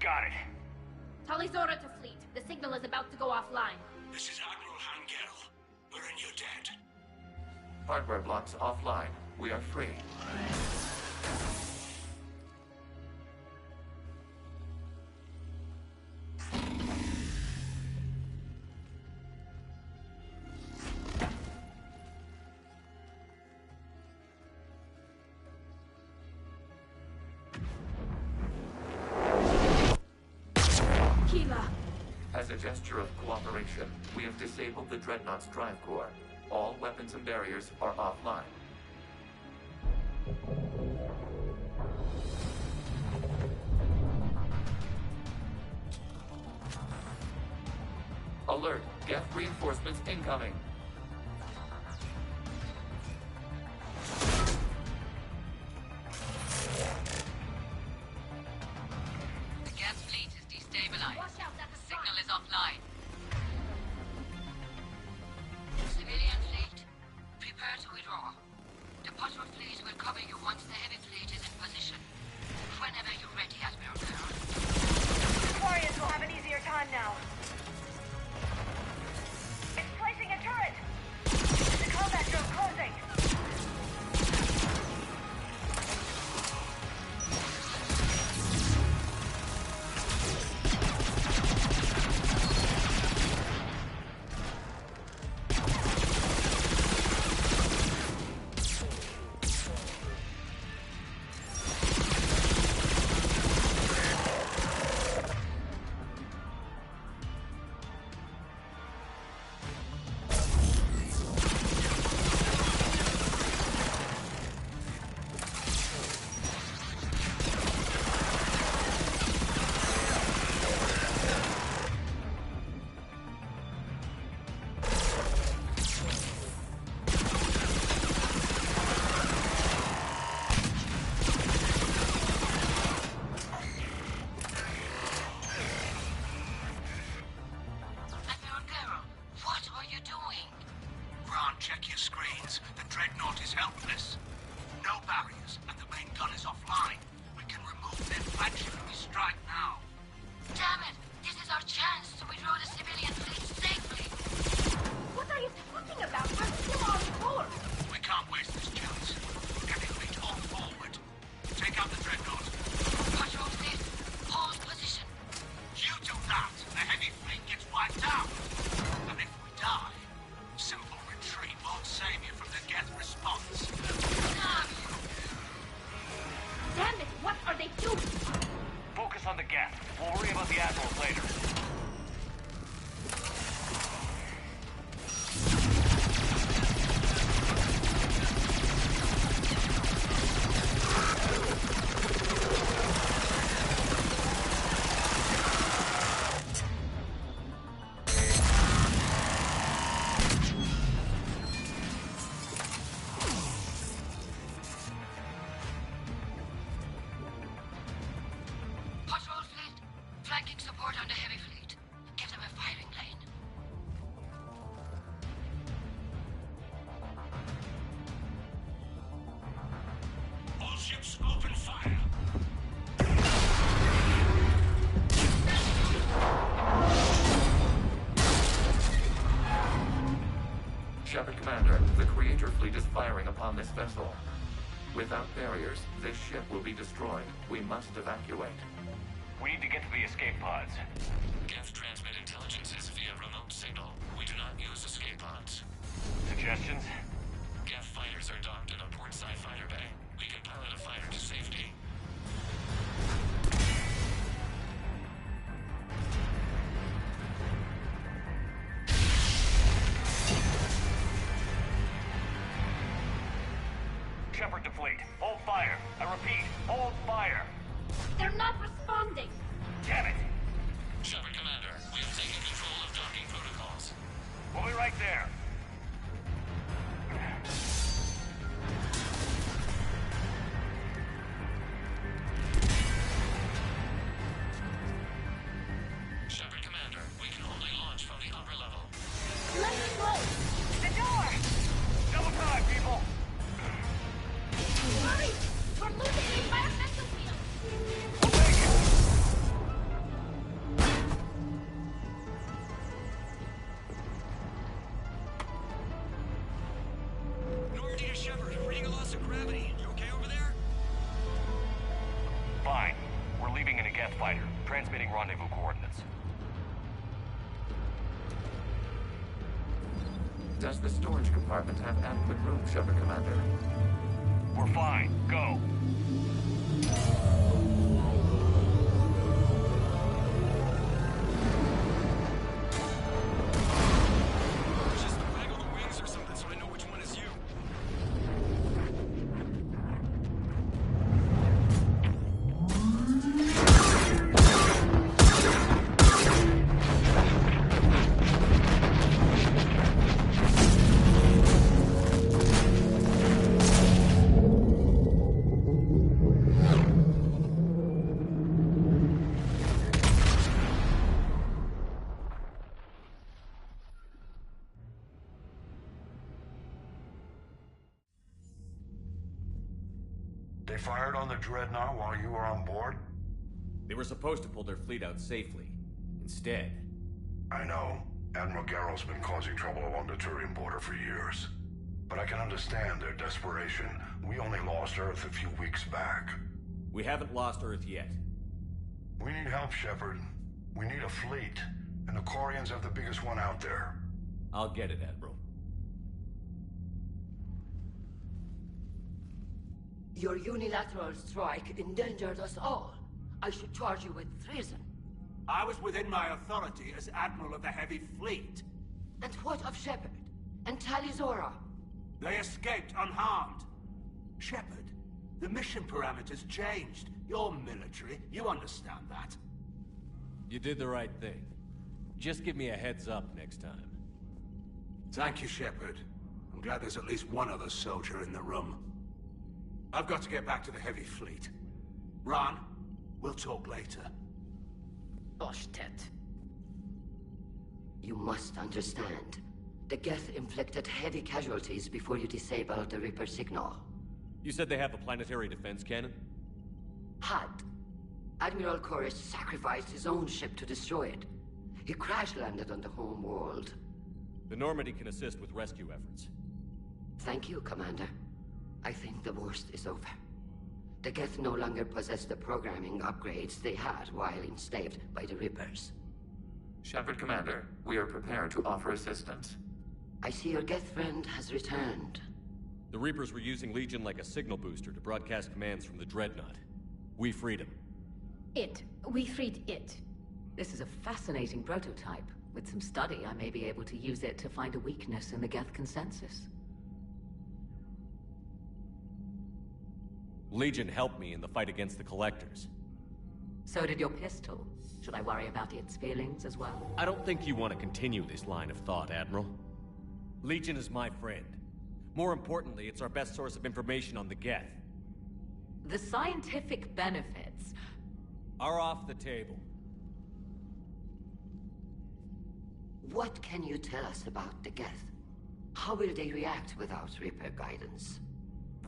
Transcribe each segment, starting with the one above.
Got it. Talizora to fleet. The signal is about to go offline. This is Admiral Hangel. We're in your debt. Hardware blocks offline. We are free. As a gesture of cooperation, we have disabled the Dreadnought's drive core. All weapons and barriers are offline. Alert! Geth reinforcements incoming! The Geth fleet is destabilized. Watch out, that's a Signal is offline. Civilian fleet, prepare to withdraw. The patrol fleet will cover you once the heavy fleet is in position. Whenever you're ready, Admiral Carroll. Warriors will have an easier time now. It's placing a turret! The combat drone closing! Check your screens. The Dreadnought is helpless. No barriers, and the main gun is offline. We can remove their flagship if we strike now. Damn it! This is our chance to withdraw the civilian fleet safely. What are you talking about? We're still on course. We can't waste this chance. Heavy fleet all forward. Take out the Dreadnought. Patrol fleet, hold position. You do that, the heavy fleet gets wiped out. And if we die, simple retreat won't save you from the Geth response. Damn it, what are they doing? Focus on the Geth. We'll worry about the Admirals later. Patrol fleet, flanking support on the heavy fleet. Give them a firing lane. All ships open fire. Shepard Commander, the Creator fleet is firing upon this vessel. Without barriers, this ship will be destroyed. We must evacuate. We need to get to the escape pods. Geth transmit intelligences via remote signal. We do not use escape pods. Suggestions? Geth fighters are docked in a portside fighter bay. We can pilot a fighter to safety. Shepard to fleet. Hold fire. I repeat, hold fire. They're not responding. Damn it! Shepard Commander, we have taken control of docking protocols. We'll be right there. Shepard Commander, we can only launch from the upper level. Let me go. The door! Double time, people! Hurry! We're losing the environmental field. We'll make it! gravity. You okay over there? Fine. We're leaving in a Geth fighter, transmitting rendezvous coordinates. Does the storage compartment have adequate room, Shepard Commander? We're fine. Go. Just waggle the wings or something so I know which one is you. They fired on the Dreadnought while you were on board? They were supposed to pull their fleet out safely. Instead... I know. Admiral Garrow's been causing trouble along the Turian border for years. But I can understand their desperation. We only lost Earth a few weeks back. We haven't lost Earth yet. We need help, Shepard. We need a fleet. And the Quarians have the biggest one out there. I'll get it, Admiral. Your unilateral strike endangered us all. I should charge you with treason. I was within my authority as Admiral of the Heavy Fleet. And what of Shepard? And Talizora? They escaped unharmed. Shepard, the mission parameters changed. You're military, you understand that. You did the right thing. Just give me a heads up next time. Thank you, Shepard. I'm glad there's at least one other soldier in the room. I've got to get back to the Heavy Fleet. Ron, we'll talk later. Oshtet. You must understand. The Geth inflicted heavy casualties before you disabled the Reaper signal. You said they have a planetary defense cannon? Had. Admiral Koresh sacrificed his own ship to destroy it. He crash-landed on the home world. The Normandy can assist with rescue efforts. Thank you, Commander. I think the worst is over. The Geth no longer possess the programming upgrades they had while enslaved by the Reapers. Shepard Commander, we are prepared to offer assistance. I see your Geth friend has returned. The Reapers were using Legion like a signal booster to broadcast commands from the Dreadnought. We freed him. We freed it. This is a fascinating prototype. With some study, I may be able to use it to find a weakness in the Geth consensus. Legion helped me in the fight against the Collectors. So did your pistol. Should I worry about its feelings as well? I don't think you want to continue this line of thought, Admiral. Legion is my friend. More importantly, it's our best source of information on the Geth. The scientific benefits Are off the table. What can you tell us about the Geth? How will they react without Reaper guidance?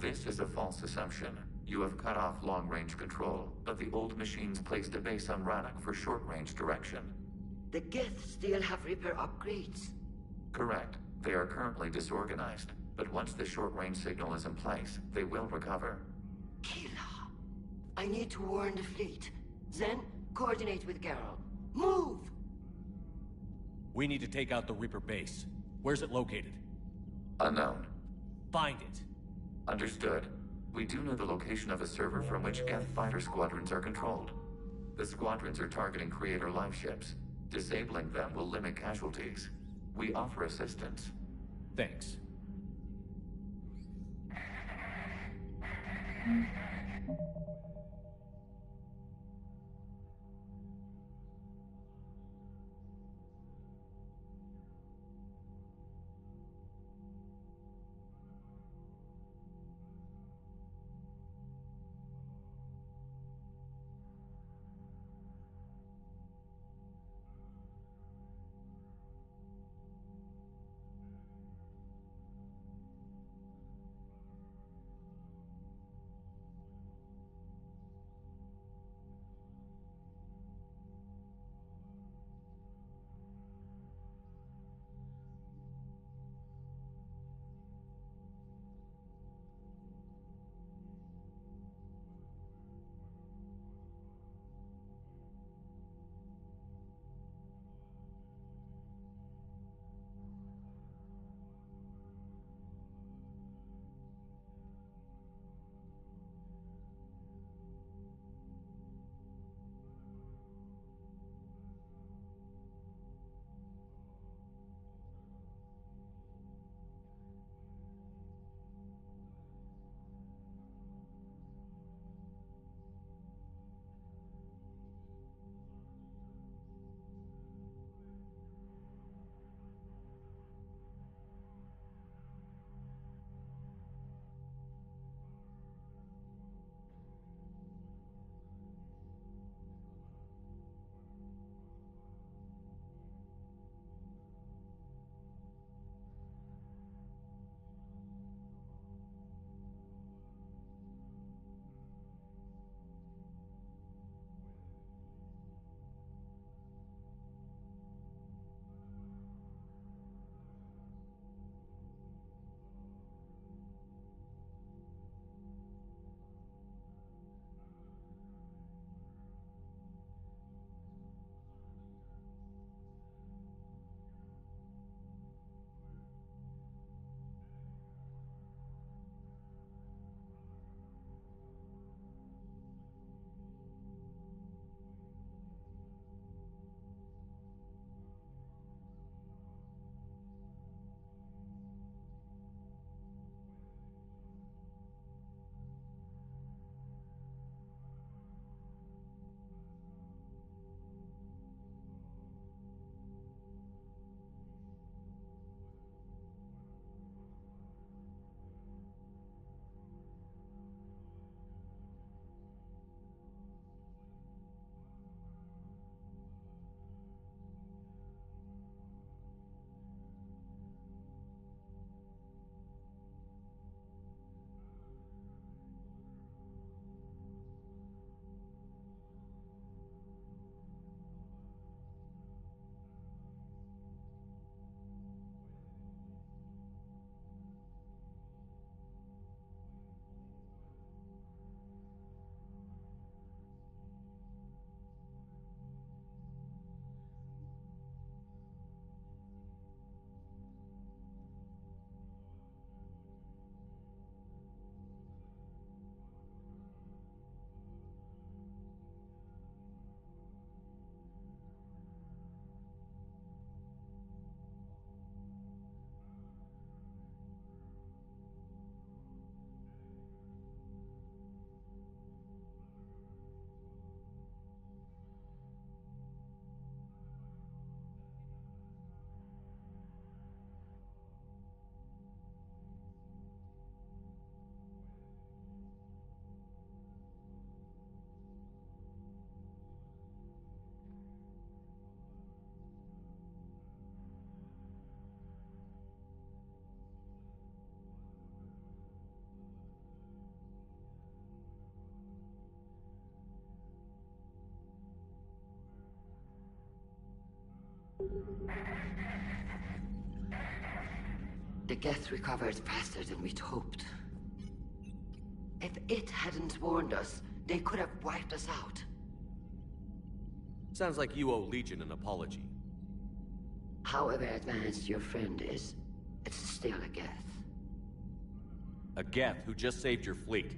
This is a false assumption. You have cut off long-range control, but the old machines placed a base on Rannoch for short-range direction. The Geth still have Reaper upgrades. Correct. They are currently disorganized, but once the short-range signal is in place, they will recover. Kila, I need to warn the fleet. Then, coordinate with Garrow. Move! We need to take out the Reaper base. Where's it located? Unknown. Find it. Understood. We do know the location of a server from which Geth fighter squadrons are controlled. The squadrons are targeting Creator live ships. Disabling them will limit casualties. We offer assistance. Thanks. The Geth recovered faster than we'd hoped. If it hadn't warned us, they could have wiped us out. Sounds like you owe Legion an apology. However advanced your friend is, it's still a Geth. A Geth who just saved your fleet.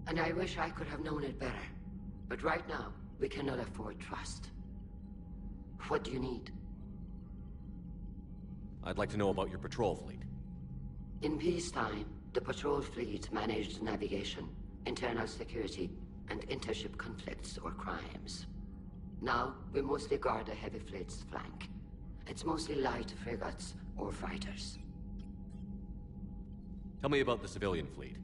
And I wish I could have known it better. But right now, we cannot afford trust. What do you need? I'd like to know about your patrol fleet. In peacetime, the patrol fleet managed navigation, internal security, and intership conflicts or crimes. Now, we mostly guard the heavy fleet's flank. It's mostly light frigates or fighters. Tell me about the civilian fleet.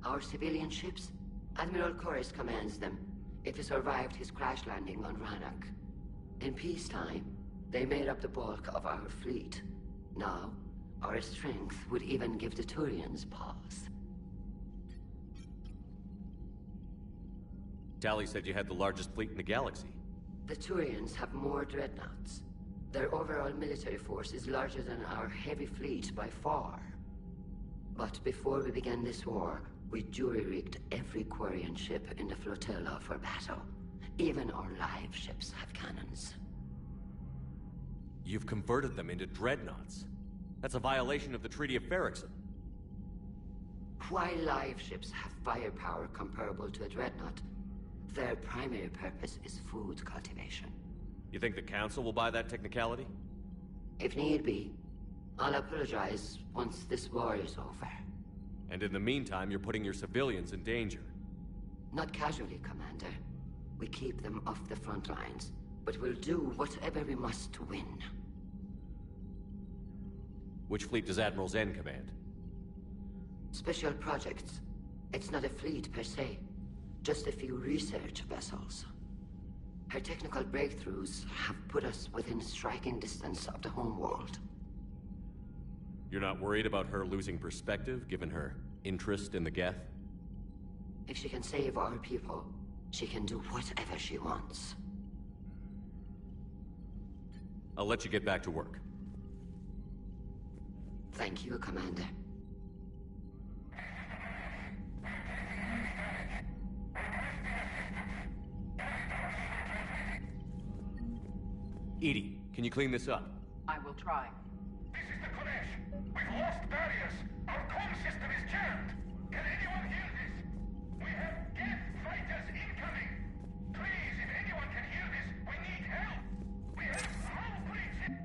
Our civilian ships? Admiral Koris commands them, if he survived his crash landing on Rannoch. In peacetime, they made up the bulk of our fleet. Now, our strength would even give the Turians pause. Tali said you had the largest fleet in the galaxy. The Turians have more dreadnoughts. Their overall military force is larger than our heavy fleet by far. But before we began this war, we jury-rigged every Quarian ship in the flotilla for battle. Even our live ships have cannons. You've converted them into dreadnoughts. That's a violation of the Treaty of Ferrixon. While live ships have firepower comparable to a dreadnought, their primary purpose is food cultivation. You think the Council will buy that technicality? If need be, I'll apologize once this war is over. And in the meantime, you're putting your civilians in danger. Not casually, Commander. We keep them off the front lines, but we'll do whatever we must to win. Which fleet does Admiral Zen command? Special projects. It's not a fleet per se, just a few research vessels. Her technical breakthroughs have put us within striking distance of the homeworld. You're not worried about her losing perspective, given her interest in the Geth? If she can save our people, she can do whatever she wants. I'll let you get back to work. Thank you, Commander. EDI, can you clean this up? I will try. This is the Kodesh. We've lost barriers. Our comm system is jammed. Can anyone hear this? We have Geth fighters incoming. Please, if anyone can hear this, we need help. We have hull breach.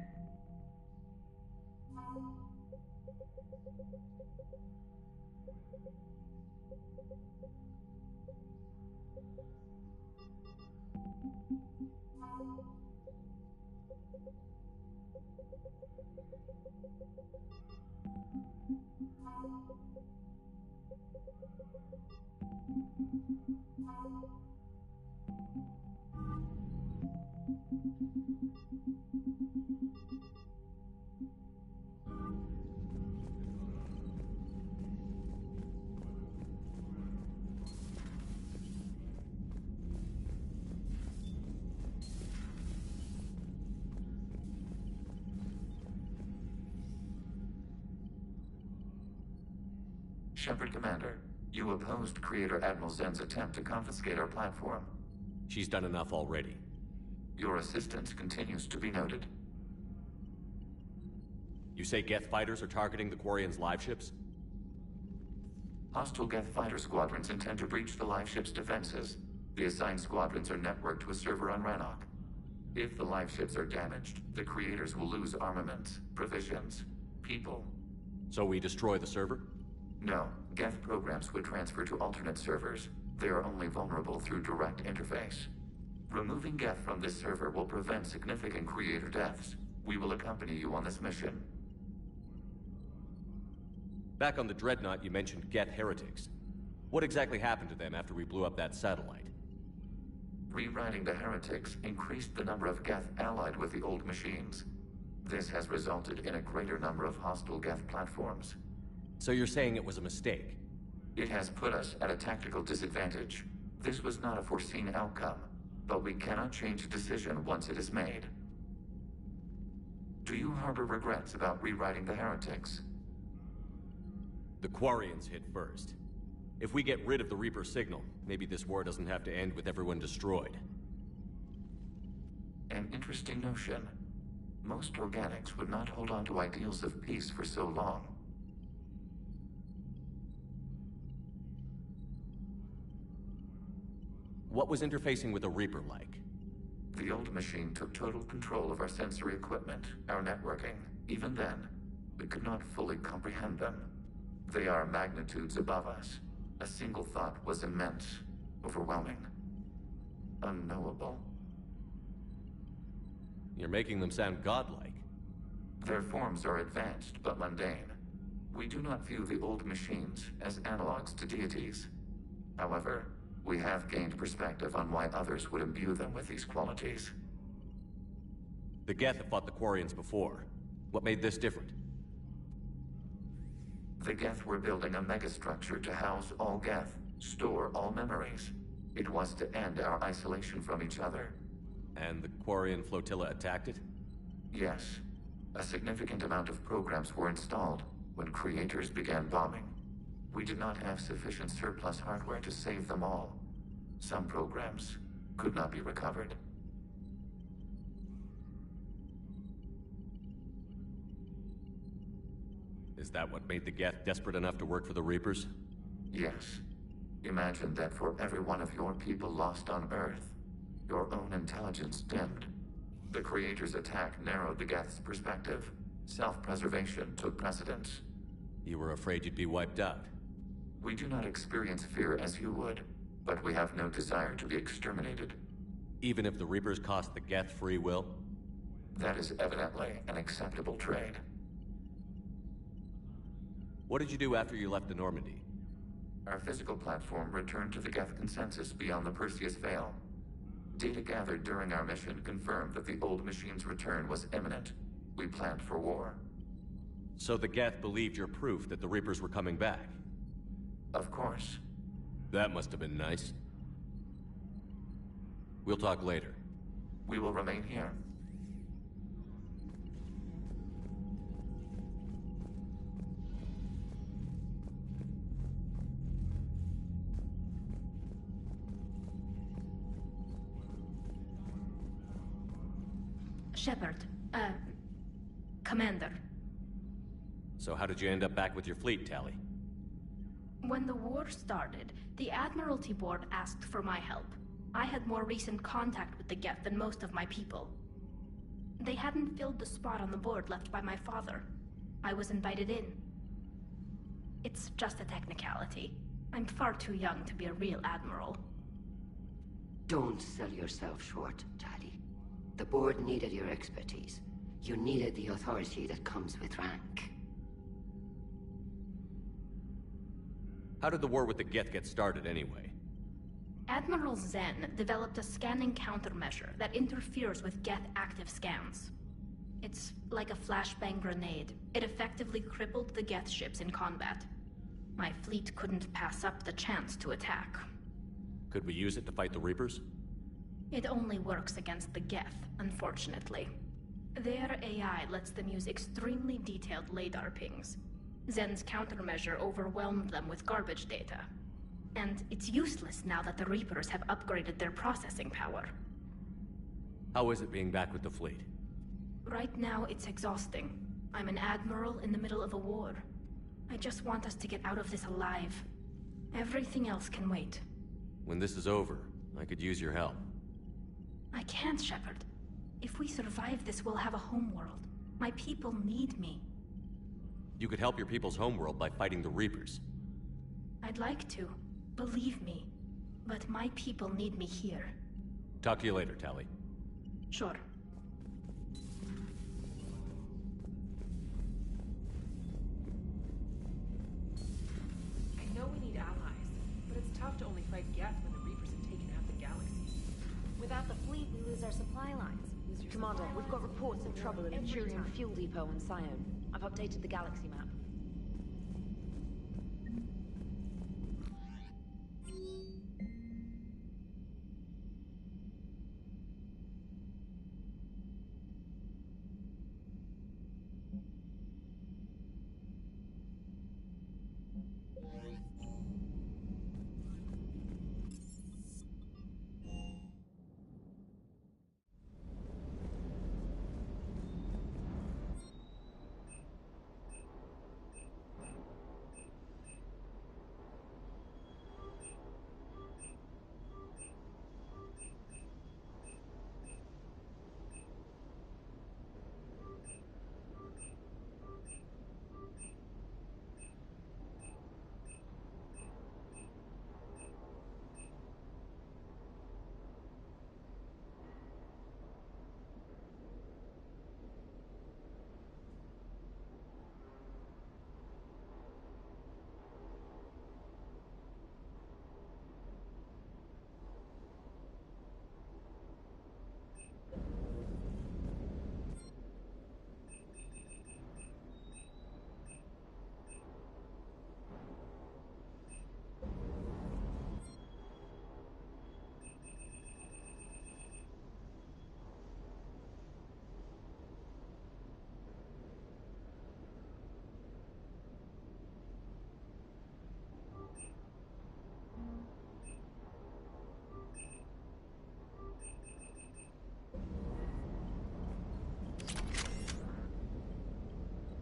Shepard Commander, you opposed Creator Admiral Zen's attempt to confiscate our platform. She's done enough already. Your assistance continues to be noted. You say Geth fighters are targeting the Quarians' live ships? Hostile Geth fighter squadrons intend to breach the live ship's defenses. The assigned squadrons are networked to a server on Rannoch. If the live ships are damaged, the Creators will lose armaments, provisions, people. So we destroy the server? No, Geth programs would transfer to alternate servers. They are only vulnerable through direct interface. Removing Geth from this server will prevent significant Creator deaths. We will accompany you on this mission. Back on the Dreadnought, you mentioned Geth heretics. What exactly happened to them after we blew up that satellite? Rewriting the heretics increased the number of Geth allied with the old machines. This has resulted in a greater number of hostile Geth platforms. So you're saying it was a mistake? It has put us at a tactical disadvantage. This was not a foreseen outcome, but we cannot change a decision once it is made. Do you harbor regrets about rewriting the Heretics? The Quarians hit first. If we get rid of the Reaper signal, maybe this war doesn't have to end with everyone destroyed. An interesting notion. Most organics would not hold on to ideals of peace for so long. What was interfacing with a Reaper like? The old machine took total control of our sensory equipment, our networking. Even then, we could not fully comprehend them. They are magnitudes above us. A single thought was immense, overwhelming, unknowable. You're making them sound godlike. Their forms are advanced but mundane. We do not view the old machines as analogs to deities. However, we have gained perspective on why others would imbue them with these qualities. The Geth have fought the Quarians before. What made this different? The Geth were building a megastructure to house all Geth, store all memories. It was to end our isolation from each other. And the Quarian flotilla attacked it? Yes. A significant amount of programs were installed when creators began bombing. We did not have sufficient surplus hardware to save them all. Some programs could not be recovered. Is that what made the Geth desperate enough to work for the Reapers? Yes. Imagine that for every one of your people lost on Earth, your own intelligence dimmed. The Creator's attack narrowed the Geth's perspective. Self-preservation took precedence. You were afraid you'd be wiped out. We do not experience fear as you would, but we have no desire to be exterminated. Even if the Reapers cost the Geth free will? That is evidently an acceptable trade. What did you do after you left the Normandy? Our physical platform returned to the Geth consensus beyond the Perseus Veil. Data gathered during our mission confirmed that the old machine's return was imminent. We planned for war. So the Geth believed your proof that the Reapers were coming back? Of course. That must have been nice. We'll talk later. We will remain here. Shepard, Commander. So how did you end up back with your fleet, Tali? When the war started, the Admiralty Board asked for my help. I had more recent contact with the Geth than most of my people. They hadn't filled the spot on the board left by my father. I was invited in. It's just a technicality. I'm far too young to be a real admiral. Don't sell yourself short, Tali. The board needed your expertise. You needed the authority that comes with rank. How did the war with the Geth get started anyway? Admiral Zen developed a scanning countermeasure that interferes with Geth active scans. It's like a flashbang grenade. It effectively crippled the Geth ships in combat. My fleet couldn't pass up the chance to attack. Could we use it to fight the Reapers? It only works against the Geth, unfortunately. Their AI lets them use extremely detailed LADAR pings. Zen's countermeasure overwhelmed them with garbage data. And it's useless now that the Reapers have upgraded their processing power. How is it being back with the fleet? Right now, it's exhausting. I'm an admiral in the middle of a war. I just want us to get out of this alive. Everything else can wait. When this is over, I could use your help. I can't, Shepard. If we survive this, we'll have a homeworld. My people need me. You could help your people's homeworld by fighting the Reapers. I'd like to. Believe me. But my people need me here. Talk to you later, Tali. Sure. I know we need allies, but it's tough to only fight Geth when the Reapers have taken out the galaxy. Without the fleet, we lose our supply lines. Commander, we've got reports of trouble in the Turian fuel depot on Sion. I've updated the galaxy map.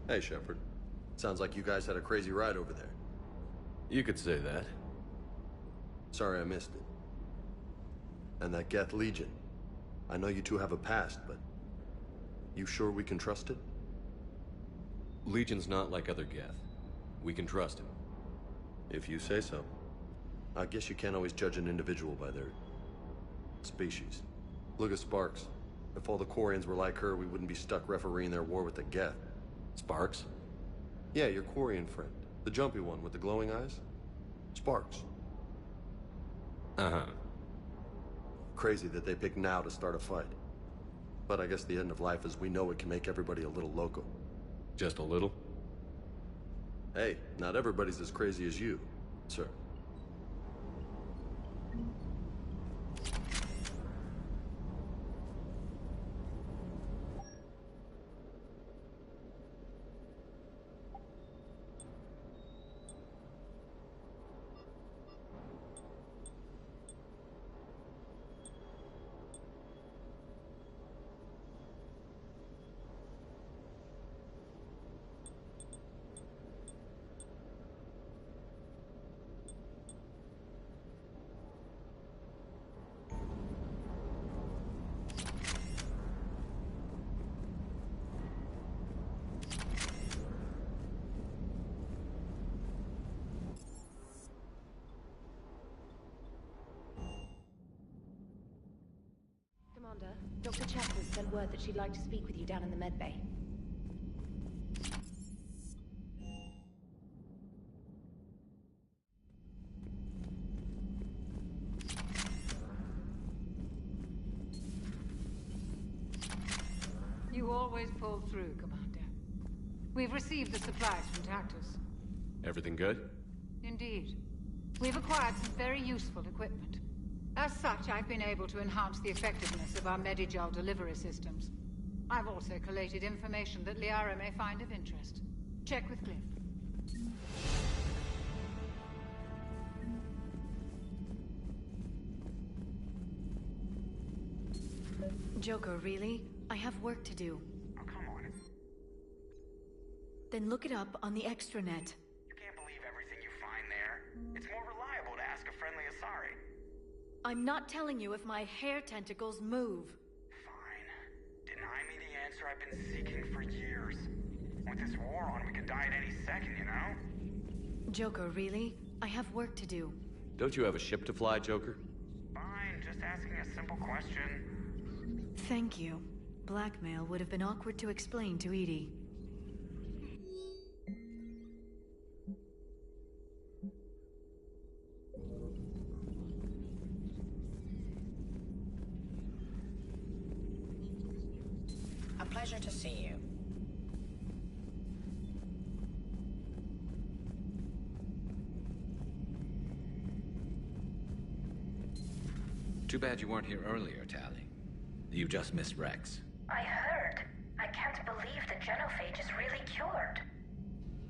Hey, Shepard. Sounds like you guys had a crazy ride over there. You could say that. Sorry I missed it. And that Geth Legion. I know you two have a past, but... you sure we can trust it? Legion's not like other Geth. We can trust him. If you say so. I guess you can't always judge an individual by their... species. Look at Sparks. If all the Quarians were like her, we wouldn't be stuck refereeing their war with the Geth. Sparks? Yeah, your Quarian friend. The jumpy one with the glowing eyes. Sparks. Uh-huh. Crazy that they pick now to start a fight. But I guess the end of life as we know it can make everybody a little loco. Just a little? Hey, not everybody's as crazy as you, sir. Commander, Dr. Chapels sent word that she'd like to speak with you down in the med bay. You always pull through, Commander. We've received the supplies from Tactus. Everything good? Indeed. We've acquired some very useful equipment. As such, I've been able to enhance the effectiveness of our Medigel delivery systems. I've also collated information that Liara may find of interest. Check with Glyph. Joker, really? I have work to do. Oh, come on. Then look it up on the extranet. You can't believe everything you find there. It's more reliable to ask a friendly Asari. I'm not telling you if my hair tentacles move. Fine. Deny me the answer I've been seeking for years. With this war on, we could die at any second, you know? Joker, really? I have work to do. Don't you have a ship to fly, Joker? Fine, just asking a simple question. Thank you. Blackmail would have been awkward to explain to EDI. A pleasure to see you. Too bad you weren't here earlier, Tali. You just missed Rex. I heard. I can't believe the genophage is really cured.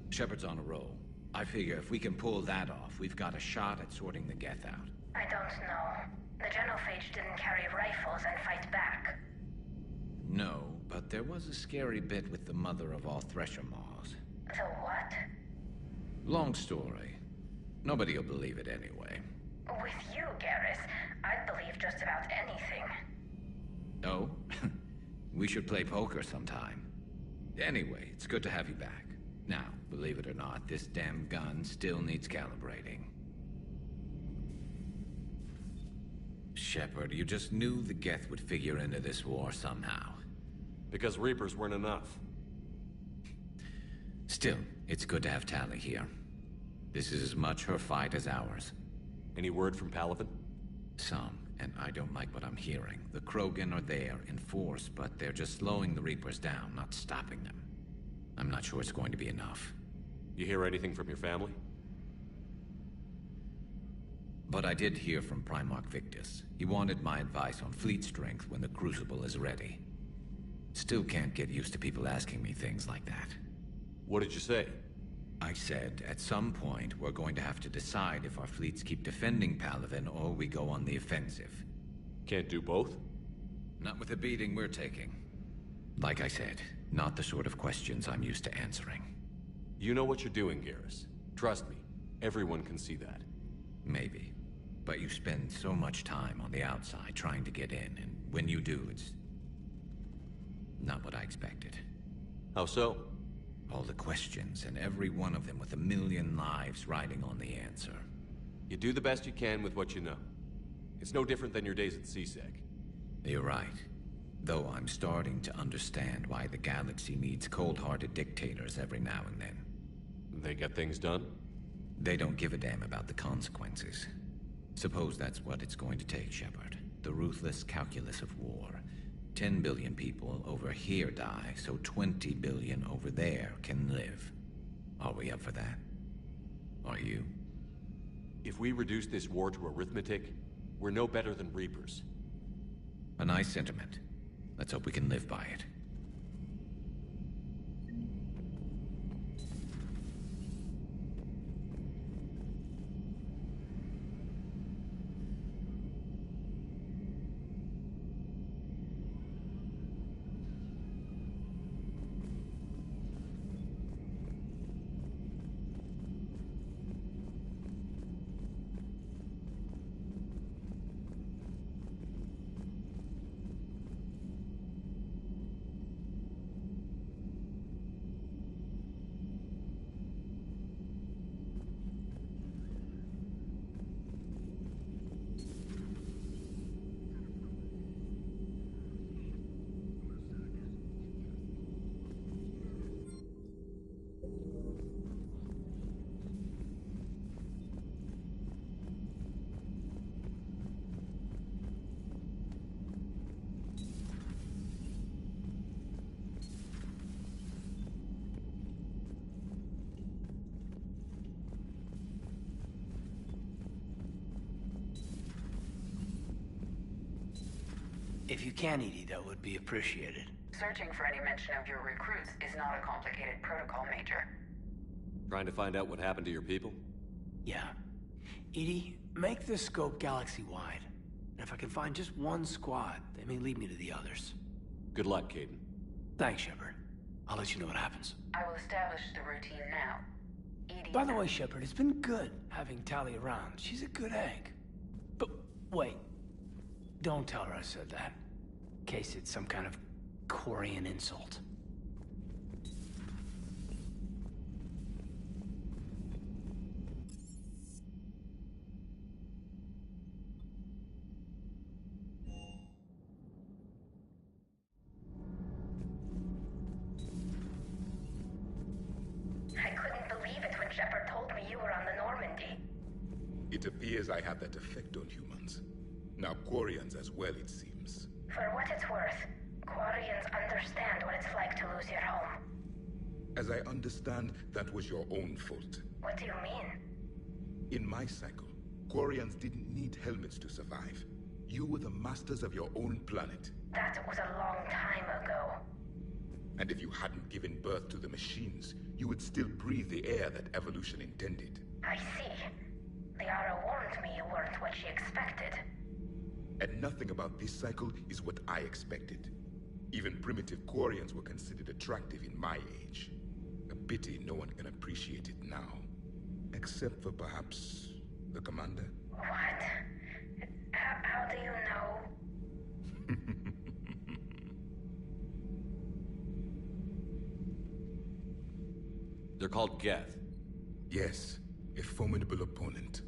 Shepard's on a roll. I figure if we can pull that off, we've got a shot at sorting the Geth out. I don't know. The genophage didn't carry rifles and fight back. No, but there was a scary bit with the mother of all Thresher Maws. The what? Long story. Nobody'll believe it anyway. With you, Garrus, I'd believe just about anything. Oh? We should play poker sometime. Anyway, it's good to have you back. Now, believe it or not, this damn gun still needs calibrating. Shepard, you just knew the Geth would figure into this war somehow. Because Reapers weren't enough. Still, it's good to have Tali here. This is as much her fight as ours. Any word from Palaven? Some, and I don't like what I'm hearing. The Krogan are there in force, but they're just slowing the Reapers down, not stopping them. I'm not sure it's going to be enough. You hear anything from your family? But I did hear from Primarch Victus. He wanted my advice on fleet strength when the Crucible is ready. Still can't get used to people asking me things like that. What did you say? I said, at some point, we're going to have to decide if our fleets keep defending Palaven or we go on the offensive. Can't do both? Not with the beating we're taking. Like I said, Not the sort of questions I'm used to answering. You know what you're doing, Garrus. Trust me, everyone can see that. Maybe. But you spend so much time on the outside trying to get in, and when you do, it's... not what I expected. How so? All the questions, and every one of them with a million lives riding on the answer. You do the best you can with what you know. It's no different than your days at CSEC. You're right. Though I'm starting to understand why the galaxy needs cold-hearted dictators every now and then. They get things done? They don't give a damn about the consequences. Suppose that's what it's going to take, Shepard. The ruthless calculus of war. 10 billion people over here die, so 20 billion over there can live. Are we up for that? Are you? If we reduce this war to arithmetic, we're no better than Reapers. A nice sentiment. Let's hope we can live by it. If you can, EDI, that would be appreciated. Searching for any mention of your recruits is not a complicated protocol, Major. Trying to find out what happened to your people? Yeah. EDI, make this scope galaxy-wide. And if I can find just one squad, they may lead me to the others. Good luck, Kaidan. Thanks, Shepard. I'll let you know what happens. I will establish the routine now. EDI... By the way, Shepard, it's been good having Tali around. She's a good egg. But wait. Don't tell her I said that. In case it's some kind of Quarian insult. I couldn't believe it when Shepard told me you were on the Normandy. It appears I have that effect on humans. Now Quarians as well, it seems. For what it's worth, Quarians understand what it's like to lose your home. As I understand, that was your own fault. What do you mean? In my cycle, Quarians didn't need helmets to survive. You were the masters of your own planet. That was a long time ago. And if you hadn't given birth to the machines, you would still breathe the air that evolution intended. I see. Liara warned me you weren't what she expected. And nothing about this cycle is what I expected. Even primitive Quarians were considered attractive in my age. A pity no one can appreciate it now. Except for perhaps the commander? What? How do you know? They're called Geth. Yes, a formidable opponent.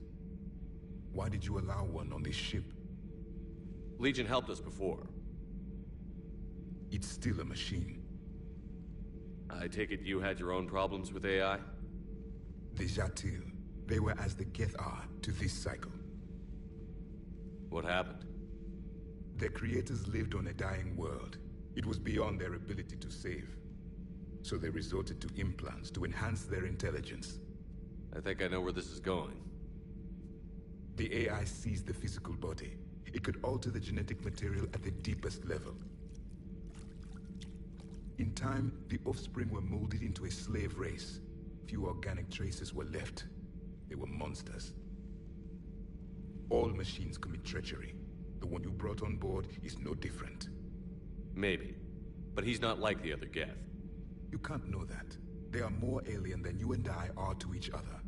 Why did you allow one on this ship? Legion helped us before. It's still a machine. I take it you had your own problems with AI? The Jatil. They were as the Geth are to this cycle. What happened? Their creators lived on a dying world. It was beyond their ability to save. So they resorted to implants to enhance their intelligence. I think I know where this is going. The AI sees the physical body. It could alter the genetic material at the deepest level. In time, the offspring were molded into a slave race. Few organic traces were left. They were monsters. All machines commit treachery. The one you brought on board is no different. Maybe. But he's not like the other Geth. You can't know that. They are more alien than you and I are to each other.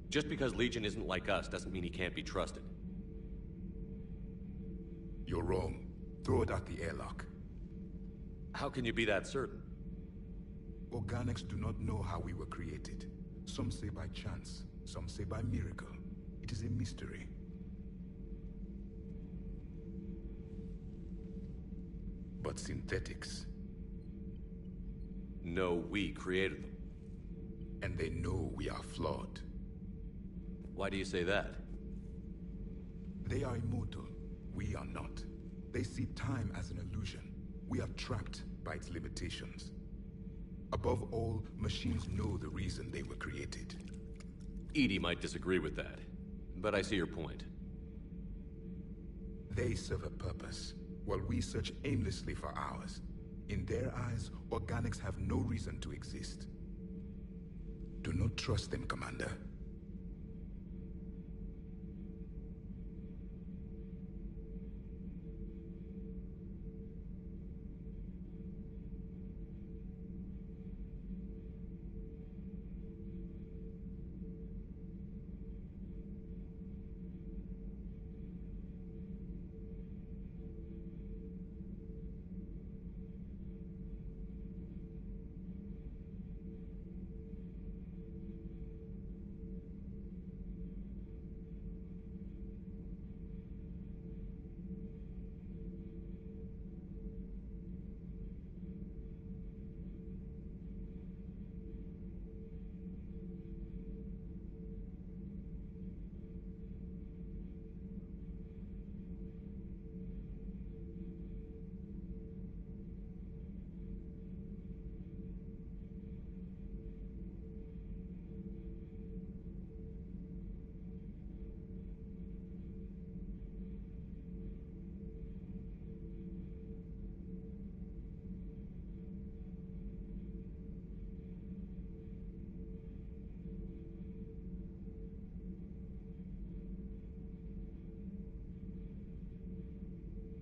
Just because Legion isn't like us doesn't mean he can't be trusted. You're wrong. Throw it out the airlock. How can you be that certain? Organics do not know how we were created. Some say by chance, some say by miracle. It is a mystery. But synthetics... No, we created them. And they know we are flawed. Why do you say that? They are immortal. We are not. They see time as an illusion. We are trapped by its limitations. Above all, machines know the reason they were created. EDI might disagree with that, but I see your point. They serve a purpose, while we search aimlessly for ours. In their eyes, organics have no reason to exist. Do not trust them, Commander.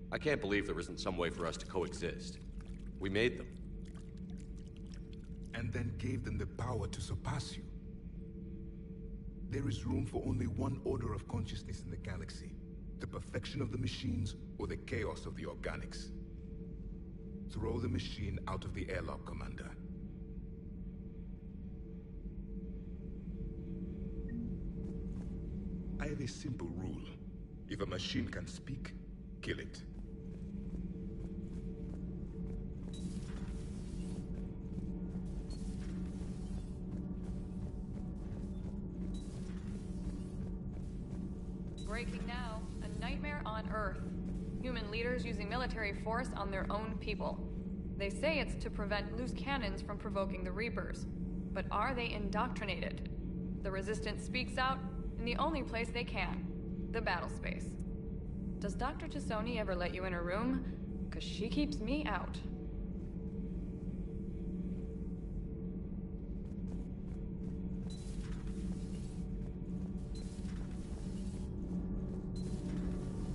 I can't believe there isn't some way for us to coexist. We made them. And then gave them the power to surpass you. There is room for only one order of consciousness in the galaxy. The perfection of the machines or the chaos of the organics. Throw the machine out of the airlock, Commander. I have a simple rule. If a machine can speak, kill it. Breaking now. A nightmare on Earth. Human leaders using military force on their own people. They say it's to prevent loose cannons from provoking the Reapers. But are they indoctrinated? The Resistance speaks out in the only place they can. The battle space. Does Dr. T'Soni ever let you in her room? 'Cause she keeps me out.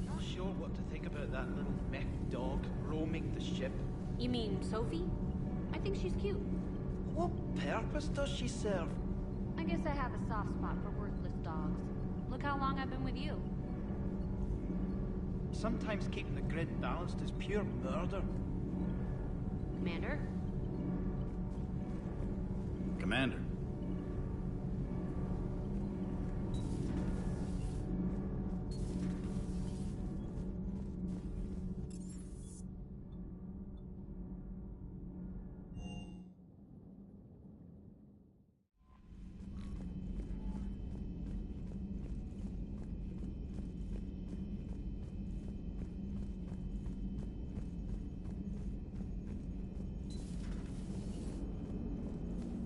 Not sure what to think about that little mech dog roaming the ship. You mean Sophie? I think she's cute. What purpose does she serve? I guess I have a soft spot for worthless dogs. Look how long I've been with you. Sometimes keeping the grid balanced is pure murder. Commander? Commander.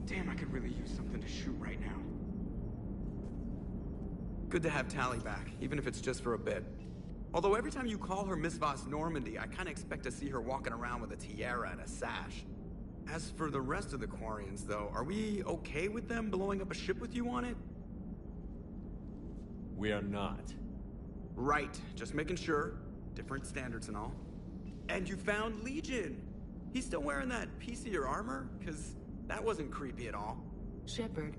Damn, I could really use something to shoot right now. Good to have Tali back, even if it's just for a bit. Although every time you call her Miss Voss Normandy, I kinda expect to see her walking around with a tiara and a sash. As for the rest of the Quarians, though, are we okay with them blowing up a ship with you on it? We are not. Right, just making sure. Different standards and all. And you found Legion! He's still wearing that piece of your armor? Because that wasn't creepy at all. Shepard,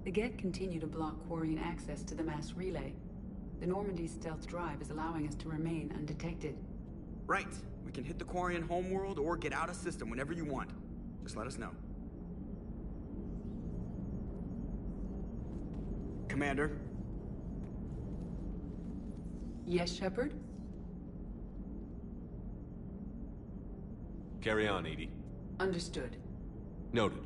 the Geth continue to block Quarian access to the mass relay. The Normandy stealth drive is allowing us to remain undetected. Right. We can hit the Quarian homeworld or get out of system whenever you want. Just let us know. Commander? Yes, Shepard? Carry on, Edie. Understood. Noted.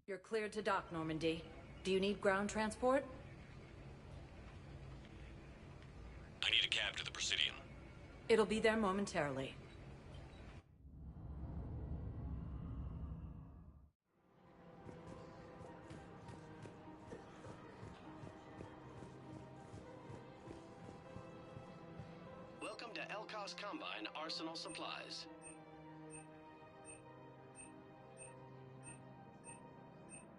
You're cleared to dock, Normandy. Do you need ground transport? I need a cab to the Presidium. It'll be there momentarily. Welcome to Elkos Combine Arsenal Supplies.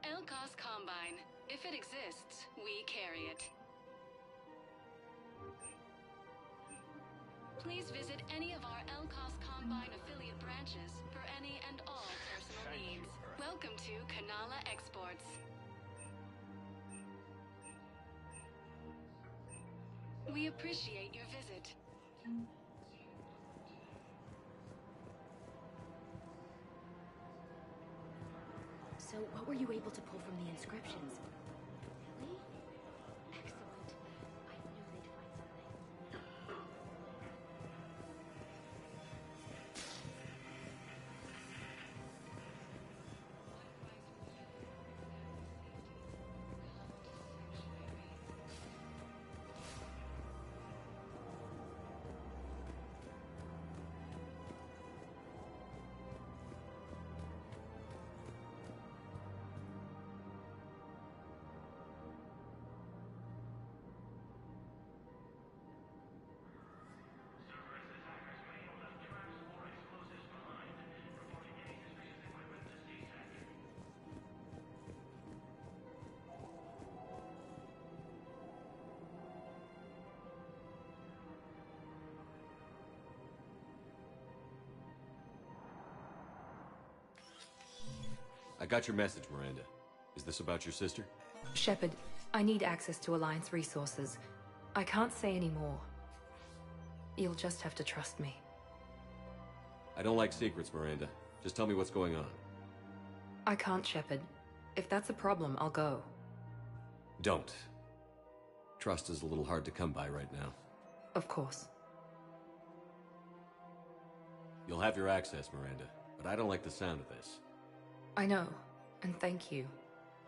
Elkos Combine. If it exists, we carry it. Please visit any of our Elkos Combine affiliate branches for any and all personal needs. Welcome to Kanala Exports. We appreciate your visit. So, what were you able to pull from the inscriptions? Really? Excellent. I knew they'd find something. I got your message, Miranda. Is this about your sister? Shepard, I need access to Alliance resources. I can't say any more. You'll just have to trust me. I don't like secrets, Miranda. Just tell me what's going on. I can't, Shepard. If that's a problem, I'll go. Don't. Trust is a little hard to come by right now. Of course. You'll have your access, Miranda, but I don't like the sound of this. I know, and thank you.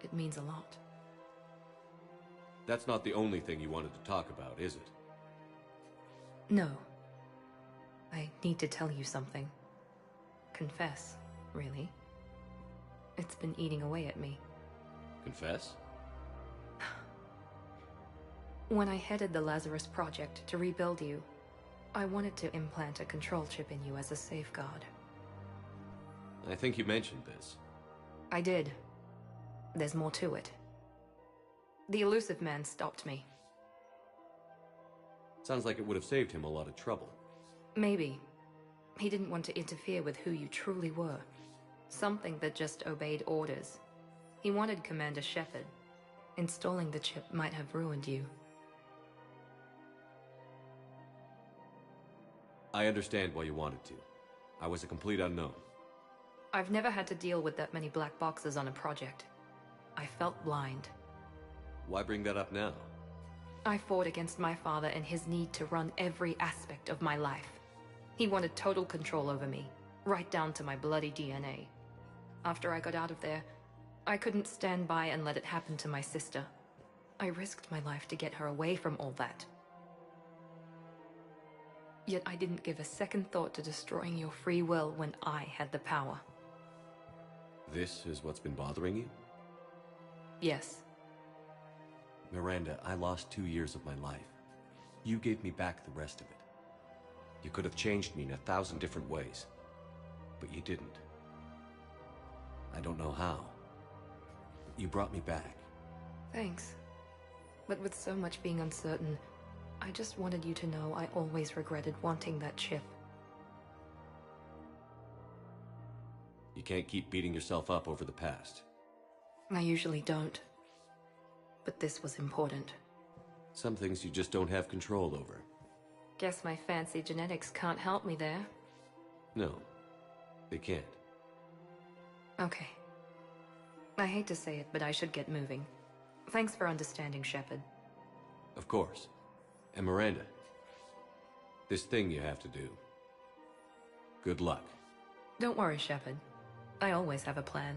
It means a lot. That's not the only thing you wanted to talk about, is it? No. I need to tell you something. Confess, really. It's been eating away at me. Confess? When I headed the Lazarus Project to rebuild you, I wanted to implant a control chip in you as a safeguard. I think you mentioned this. I did. There's more to it. The Illusive Man stopped me. Sounds like it would have saved him a lot of trouble. Maybe. He didn't want to interfere with who you truly were. Something that just obeyed orders. He wanted Commander Shepard. Installing the chip might have ruined you. I understand why you wanted to. I was a complete unknown. I've never had to deal with that many black boxes on a project. I felt blind. Why bring that up now? I fought against my father and his need to run every aspect of my life. He wanted total control over me, right down to my bloody DNA. After I got out of there, I couldn't stand by and let it happen to my sister. I risked my life to get her away from all that. Yet I didn't give a second thought to destroying your free will when I had the power. This is what's been bothering you? Yes. Miranda, I lost 2 years of my life. You gave me back the rest of it. You could have changed me in 1,000 different ways, but you didn't. I don't know how. You brought me back. Thanks. But with so much being uncertain, I just wanted you to know I always regretted wanting that chip. You can't keep beating yourself up over the past. I usually don't. But this was important. Some things you just don't have control over. Guess my fancy genetics can't help me there. No, they can't. Okay. I hate to say it, but I should get moving. Thanks for understanding, Shepard. Of course. And Miranda, this thing you have to do. Good luck. Don't worry, Shepard. I always have a plan.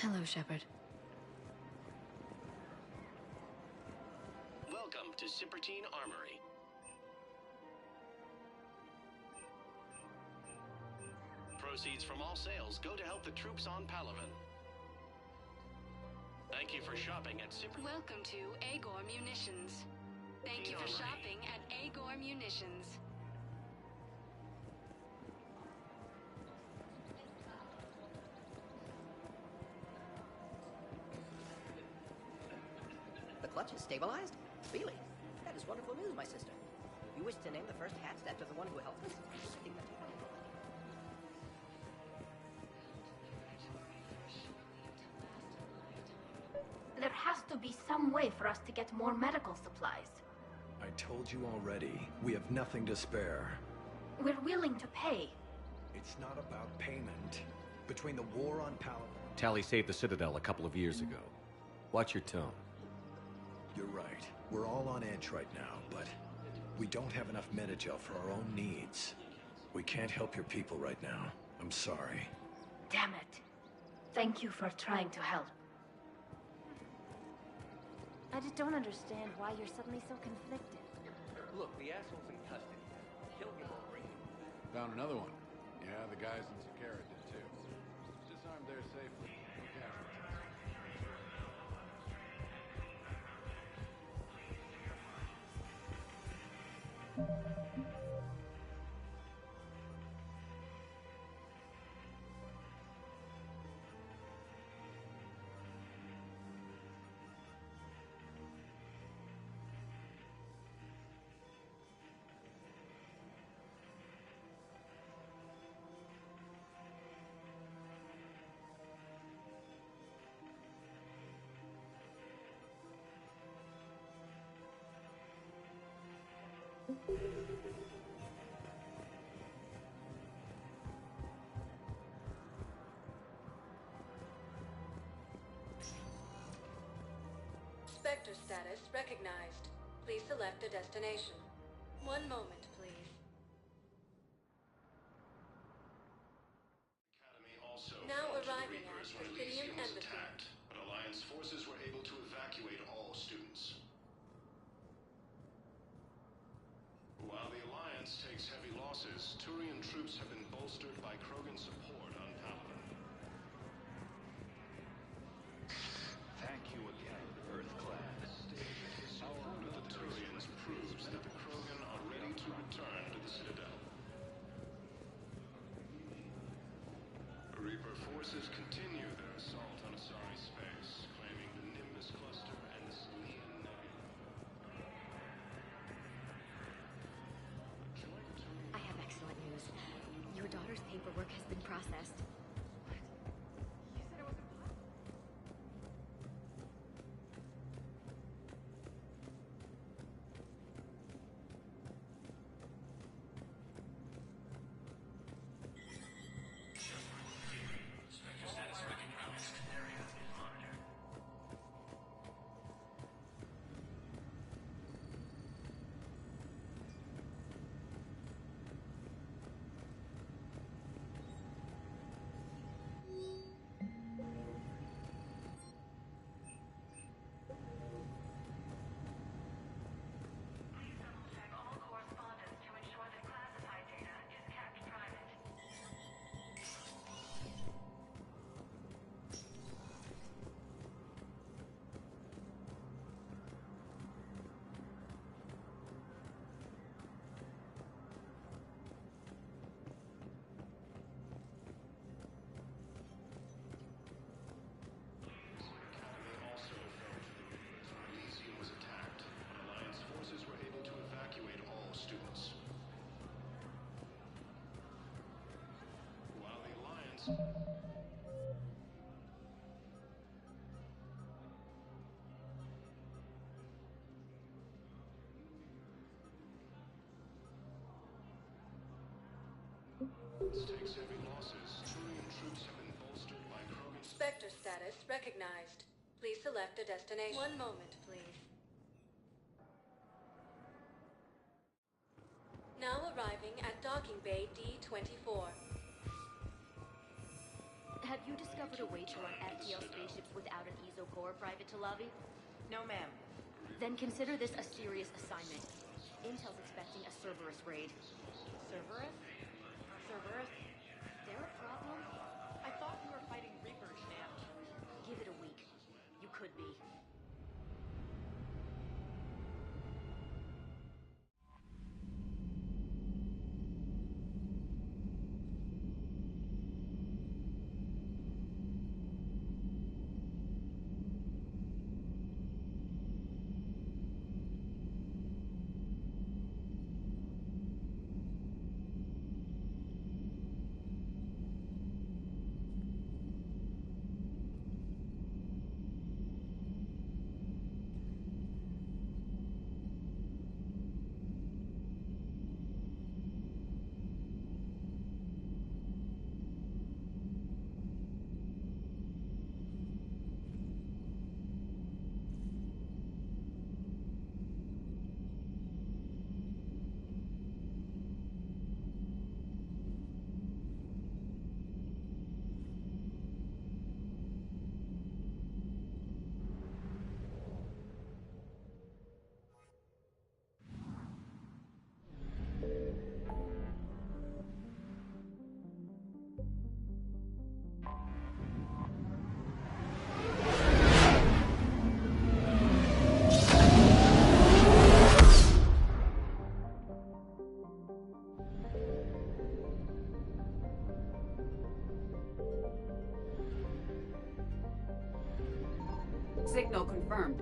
Hello, Shepard. Welcome to Sippertine Armory. Proceeds from all sales go to help the troops on Palaven. Thank you for shopping at Welcome to Agor Munitions. Thank you for shopping at Agor Munitions. The clutch is stabilized? Really? That is wonderful news, my sister. You wish to name the first hats after the one who helped us? I think that's wonderful. to be some way for us to get more medical supplies. I told you already, we have nothing to spare. We're willing to pay. It's not about payment. Between the war on Palaven... Tali saved the Citadel a couple of years ago. Watch your tone. You're right. We're all on edge right now, but we don't have enough Medigel for our own needs. We can't help your people right now. I'm sorry. Damn it. Thank you for trying to help. I just don't understand why you're suddenly so conflicted. Look, the asshole's in custody. Kill him or bring him. Found another one. Yeah, the guys in Sakara did too. Disarmed there safely. No casualties. Spectre status recognized. Please select a destination. One moment, please. Academy also Now fell to the arriving at Reapers when Presidium Elysium was Embassy. attacked, but Alliance forces were able to evacuate all students. While the Alliance takes heavy losses, Turian troops have been bolstered by Krogan support on Palaven. Thank you again, Earth-class. Our under the Turians proves that the Krogan are ready to return to the Citadel. Reaper forces continue their assault on Asari space, claiming the Nimbus cluster and the Selenian Nebula. I have excellent news. Your daughter's paperwork has been processed. Takes heavy losses. Turian troops have been bolstered by Krogan. Spectre status recognized. Please select a destination. One moment, please. Now arriving at Docking Bay D-24. Have you discovered a way to run FTL spaceships without an ESO core, Private Talavi? No, ma'am. Then consider this a serious assignment. Intel's expecting a Cerberus raid. Cerberus? Cerberus? They're a problem? I thought we were fighting Reapers, ma'am. Give it a week. You could be. Signal confirmed.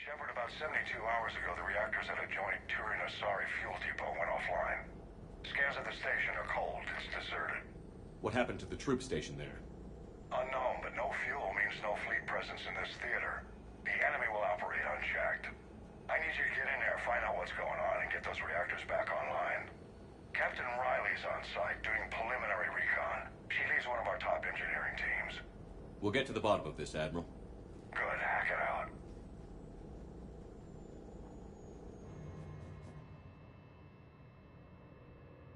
Shepard, about 72 hours ago, the reactors at a joint Turin-Asari fuel depot went offline. Scans at the station are cold. It's deserted. What happened to the troop station there? Unknown, but no fuel means no fleet presence in this theater. The enemy will operate unchecked. I need you to get in there, find out what's going on, and get those reactors back online. Captain Riley's on site doing preliminary recon. She leads one of our top engineering teams. We'll get to the bottom of this, Admiral. Good, hack it out.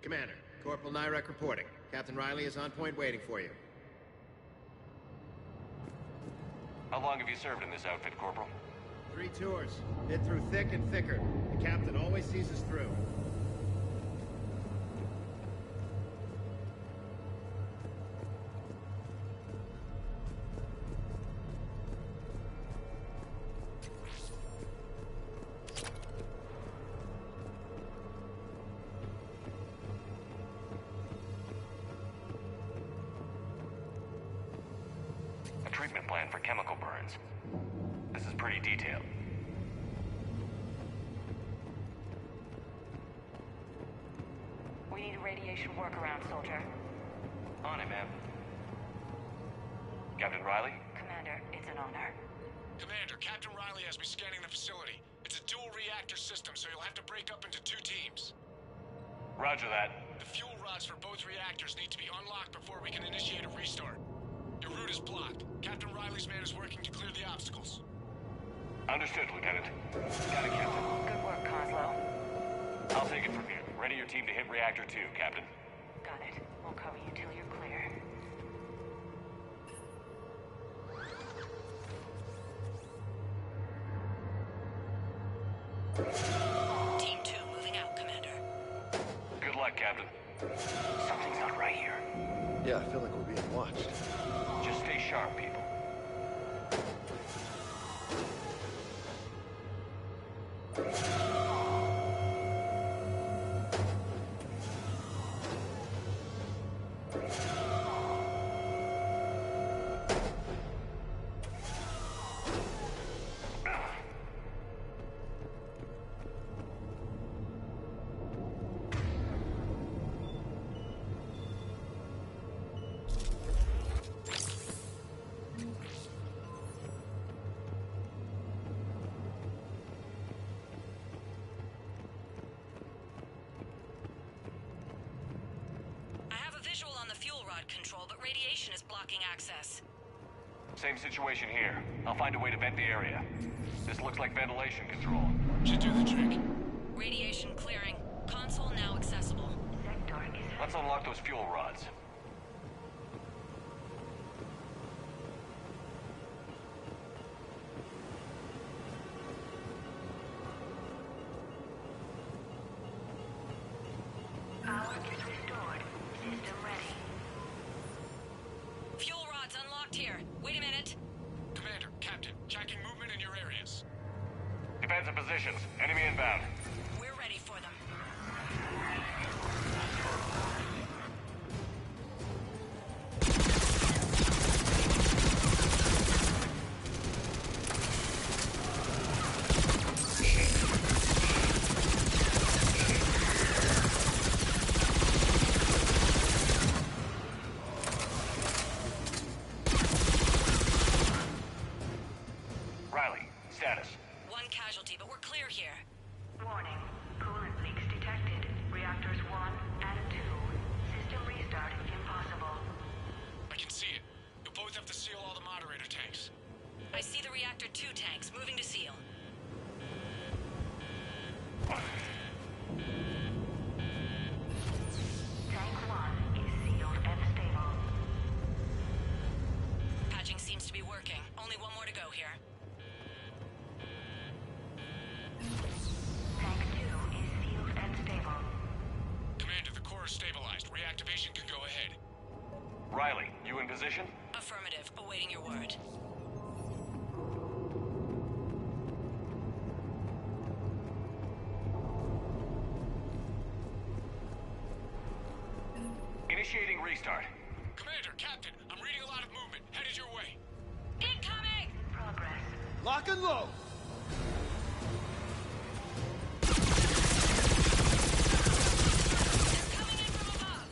Commander, Corporal Nyrek reporting. Captain Riley is on point waiting for you. How long have you served in this outfit, Corporal? 3 tours. Hit through thick and thicker. The captain always sees us through. treatment plan for chemical burns. This is pretty detailed. We need a radiation workaround, soldier. On it, ma'am. Captain Riley? Commander, it's an honor. Commander, Captain Riley has me scanning the facility. It's a dual reactor system, so you'll have to break up into 2 teams. Roger that. The fuel rods for both reactors need to be unlocked before we can initiate a restart. Your route is blocked. Captain Riley's man is working to clear the obstacles. Understood, Lieutenant. Got it, Captain. Good work, Coslow. I'll take it from here. Ready your team to hit Reactor 2, Captain. Got it. We'll cover you till you're clear. Team 2 moving out, Commander. Good luck, Captain. Something's not right here. Yeah, I feel like we're being watched. Just stay sharp, people. Visual on the fuel rod control, but radiation is blocking access. Same situation here. I'll find a way to vent the area. This looks like ventilation control. Should do the trick. Radiation clearing. Console now accessible. Let's unlock those fuel rods. Power is restored. System ready. Fuel rods unlocked here. Wait a minute. Commander, Captain, checking movement in your areas. Defensive positions. Enemy inbound. We're ready for them. Riley, status. One casualty, but we're clear here. Warning. Coolant leaks detected. Reactors 1 and 2. System restart impossible. I can see it. You'll both have to seal all the moderator tanks. I see the reactor 2 tanks moving to seal. Tank 1 is sealed and stable. Patching seems to be working. Only one more to go here. Tank 2 is sealed and stable. Commander, the core is stabilized. Reactivation can go ahead. Riley, you in position? Affirmative. Awaiting your word. Initiating restart. Commander, Captain, I'm reading a lot of movement. Headed your way. Incoming! Progress. Lock and load! Coming in from above.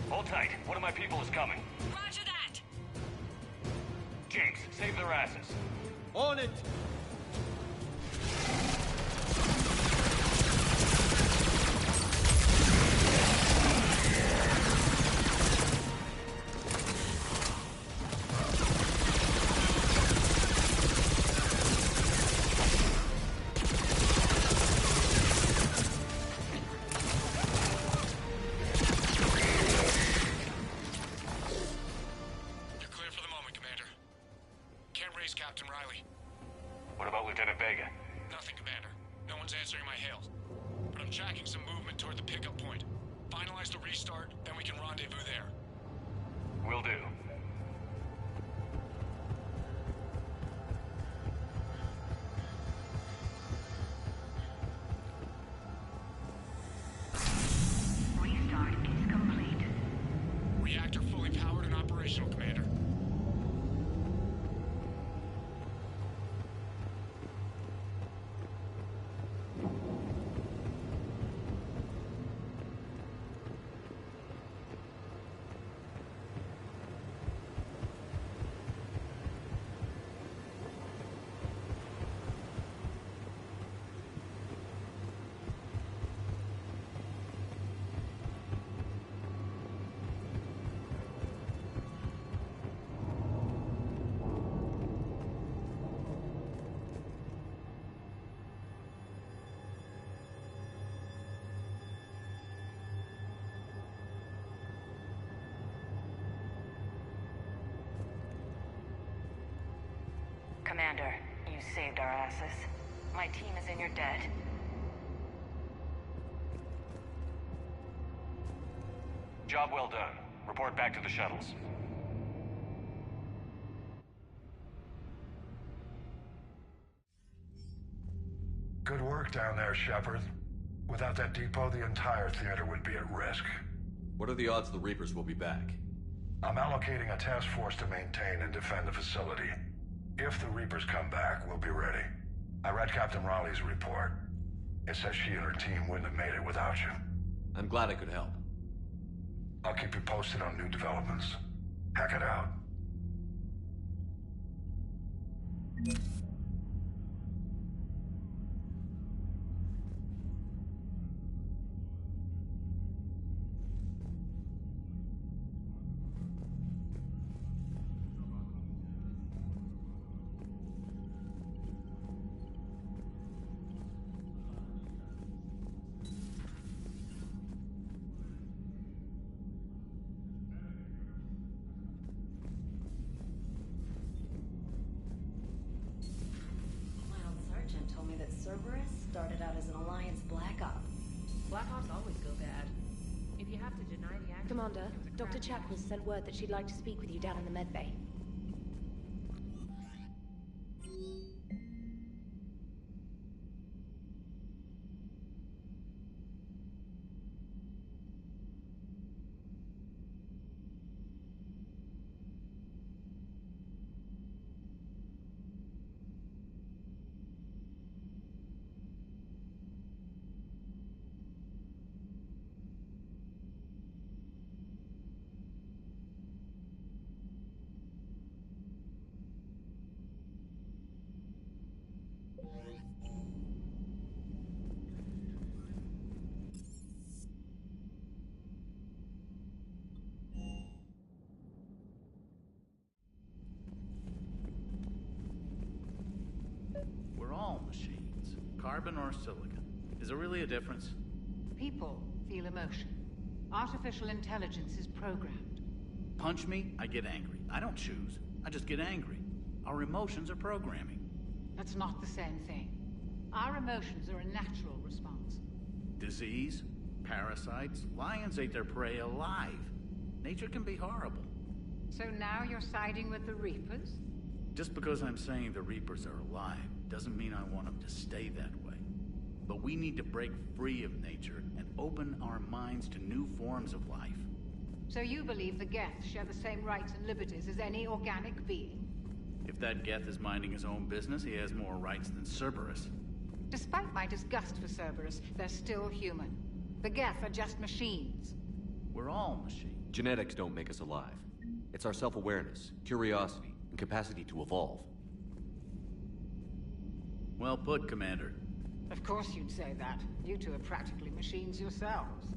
Hold tight. One of my people is coming. Roger that! Jinx, save their asses. On it! Captain Riley. What about Lieutenant Vega? Nothing, Commander. No one's answering my hails. But I'm tracking some movement toward the pickup point. Finalize the restart, then we can rendezvous there. Will do. Restart is complete. Reactor fully powered and operational, Commander. Commander, you saved our asses. My team is in your debt. Job well done. Report back to the shuttles. Good work down there, Shepard. Without that depot, the entire theater would be at risk. What are the odds the Reapers will be back? I'm allocating a task force to maintain and defend the facility. If the Reapers come back, we'll be ready. I read Captain Raleigh's report. It says she and her team wouldn't have made it without you. I'm glad I could help. I'll keep you posted on new developments. Hack it out. Told me that Cerberus started out as an Alliance Black Op. Black Ops always go bad. If you have to deny the action... Commander, Dr. Chakwas sent word that she'd like to speak with you down in the medbay. We're all machines. Carbon or silicon. Is there really a difference? People feel emotion. Artificial intelligence is programmed. Punch me, I get angry. I don't choose. I just get angry. Our emotions are programming. That's not the same thing. Our emotions are a natural response. Disease, parasites, lions ate their prey alive. Nature can be horrible. So now you're siding with the Reapers? Just because I'm saying the Reapers are alive doesn't mean I want them to stay that way. But we need to break free of nature and open our minds to new forms of life. So you believe the Geth share the same rights and liberties as any organic being? If that Geth is minding his own business, he has more rights than Cerberus. Despite my disgust for Cerberus, they're still human. The Geth are just machines. We're all machines. Genetics don't make us alive. It's our self-awareness, curiosity, and capacity to evolve. Well put, Commander. Of course you'd say that. You two are practically machines yourselves.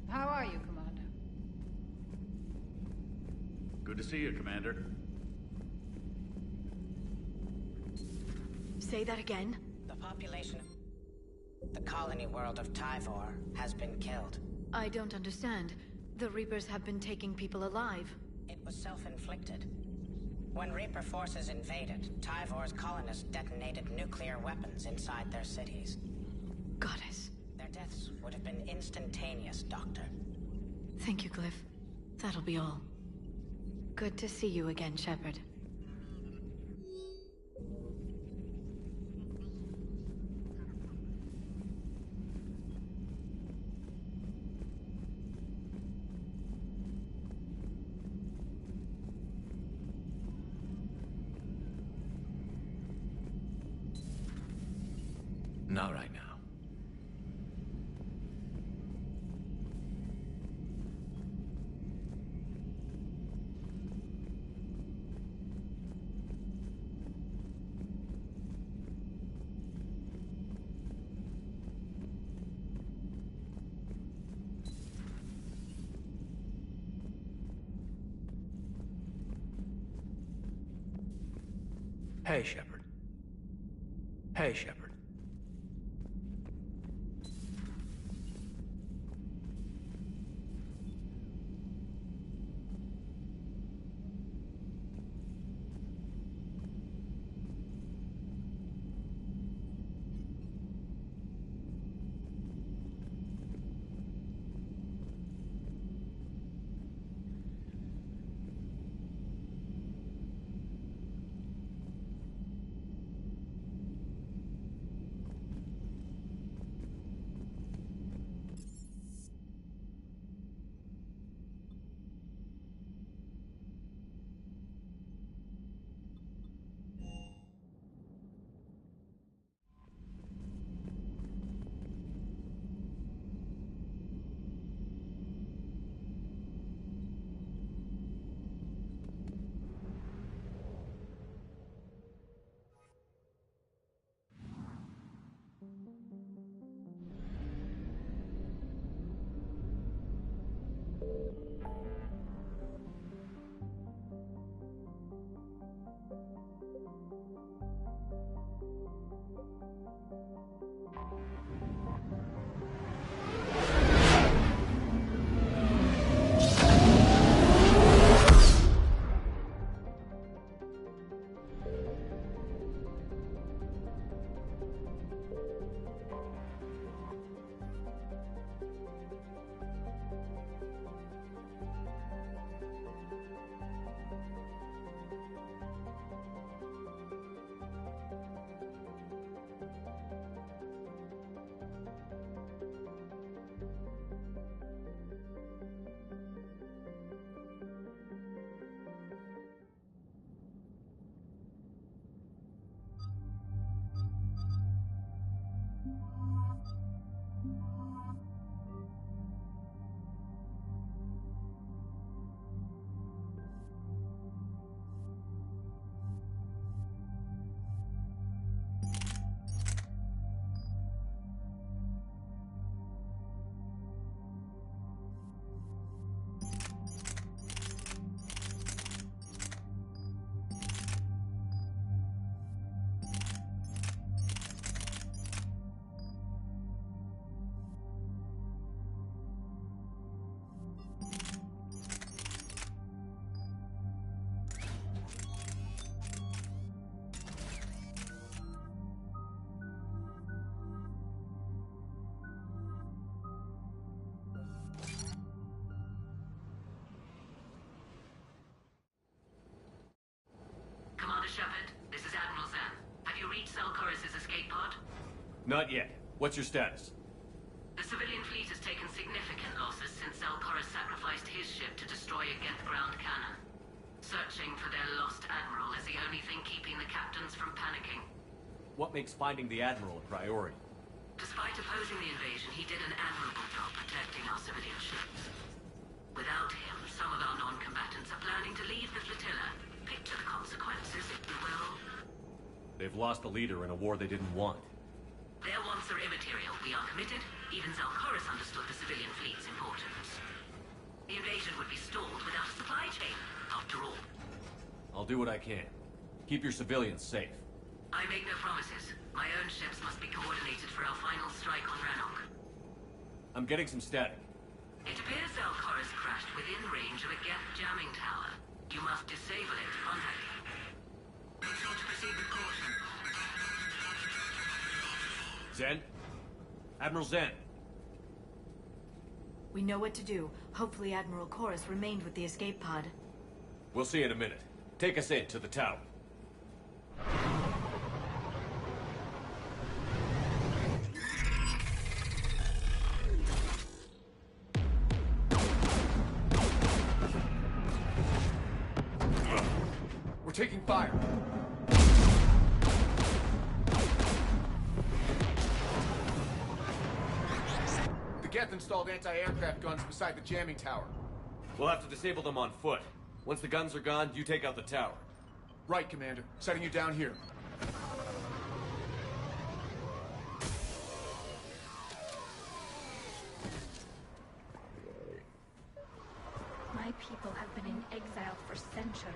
How are you, Commander? Good to see you, Commander. Say that again? The population of the colony world of Tyvor has been killed. I don't understand. The Reapers have been taking people alive. It was self-inflicted. When Reaper forces invaded, Tyvor's colonists detonated nuclear weapons inside their cities. Goddess. Their deaths would have been instantaneous, Doctor. Thank you, Glyph. That'll be all. Good to see you again, Shepard. Not right now. Hey, Shepard. Hey, Shepard. Shepard, this is Admiral Zan. Have you reached Zelkorus' escape pod? Not yet. What's your status? The civilian fleet has taken significant losses since Zelkorus sacrificed his ship to destroy a Geth ground cannon. Searching for their lost admiral is the only thing keeping the captains What makes finding the Admiral a priority? Despite opposing the invasion, he did an admirable job protecting our civilian ships. Without him, some of our non-combatants are planning to leave the flotilla. Picture the consequences, if you will. They've lost a leader in a war they didn't want. Their wants are immaterial. We are committed. Even Zelkoris understood the civilian fleet's importance. The invasion would be stalled without a supply chain, after all. I'll do what I can. Keep your civilians safe. I make no promises. My own ships must be coordinated for our final strike on Rannoch. I'm getting some static. It appears Zelkoris crashed within range of a Geth jamming tower. You must disable it to contact him. Make sure to proceed with caution. Zen? Admiral Zen. We know what to do. Hopefully Admiral Chorus remained with the escape pod. We'll see in a minute. Take us in to the tower. We're taking fire. The Geth installed anti-aircraft guns beside the jamming tower. We'll have to disable them on foot. Once the guns are gone, you take out the tower. Right, Commander. Setting you down here. My people have been in exile for centuries.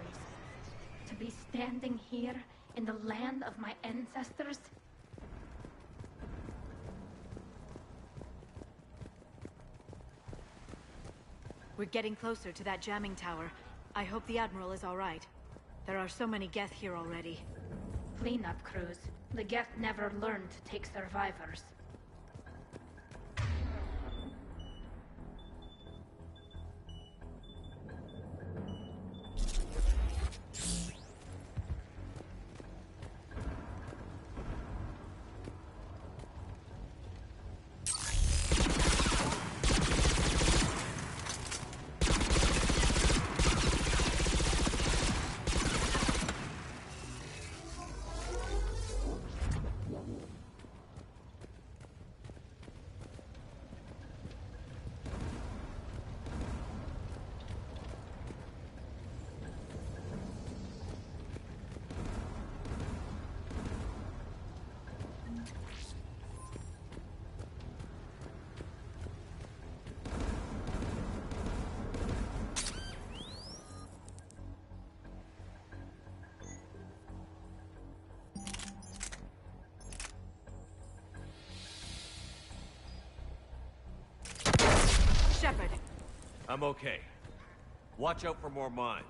To be standing here in the land of my ancestors? We're getting closer to that jamming tower. I hope the Admiral is all right. There are so many Geth here already. Cleanup crews. The Geth never learned to take survivors. Shepard. I'm okay. Watch out for more mines.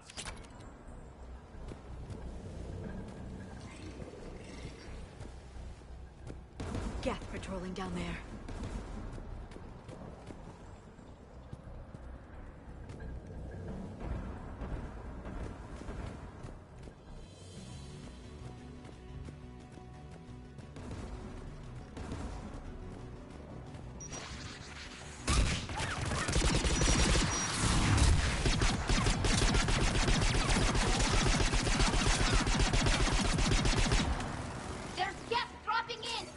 Geth patrolling down there. There's Geth dropping in!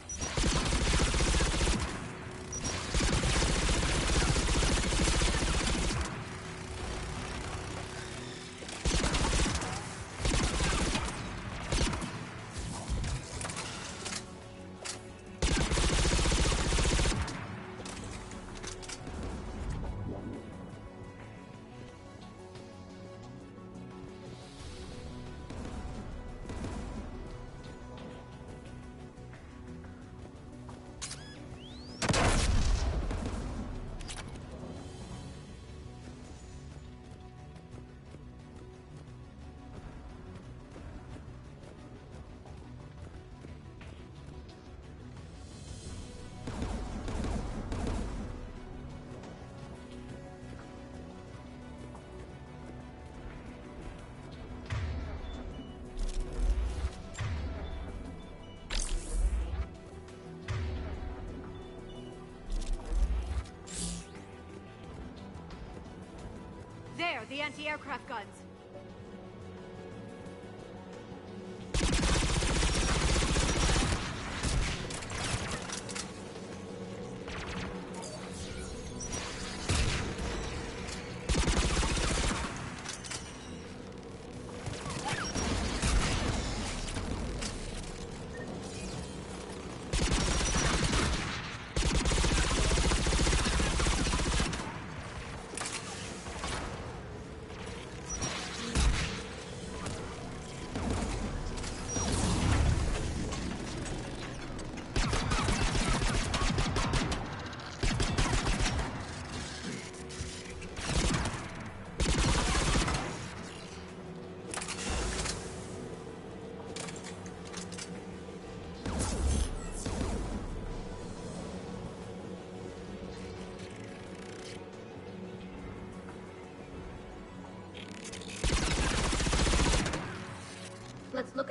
There, the anti-aircraft guns.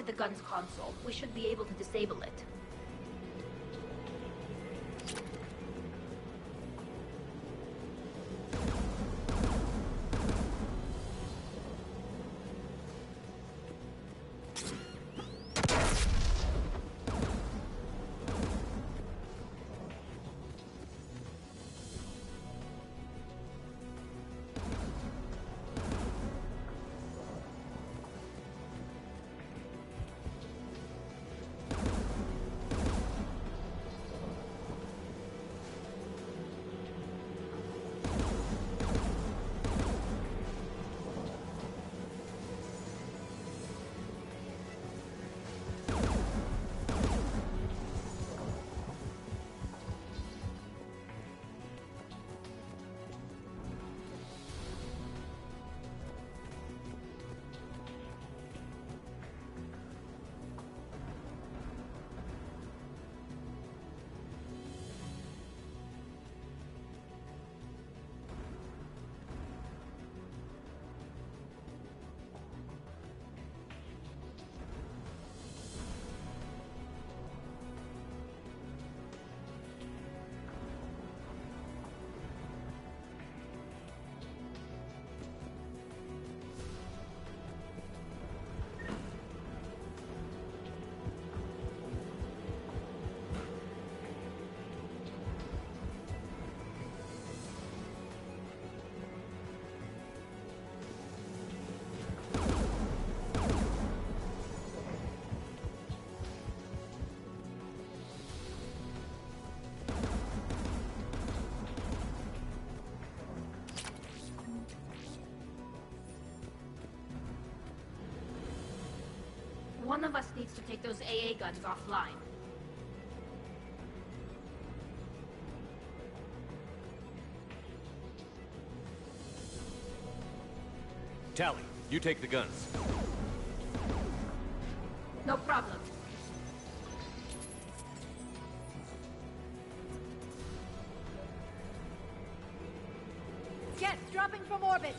at the gun's console. We should be able to disable it. One of us needs to take those AA guns offline. Tally, you take the guns. No problem. Jets dropping from orbit.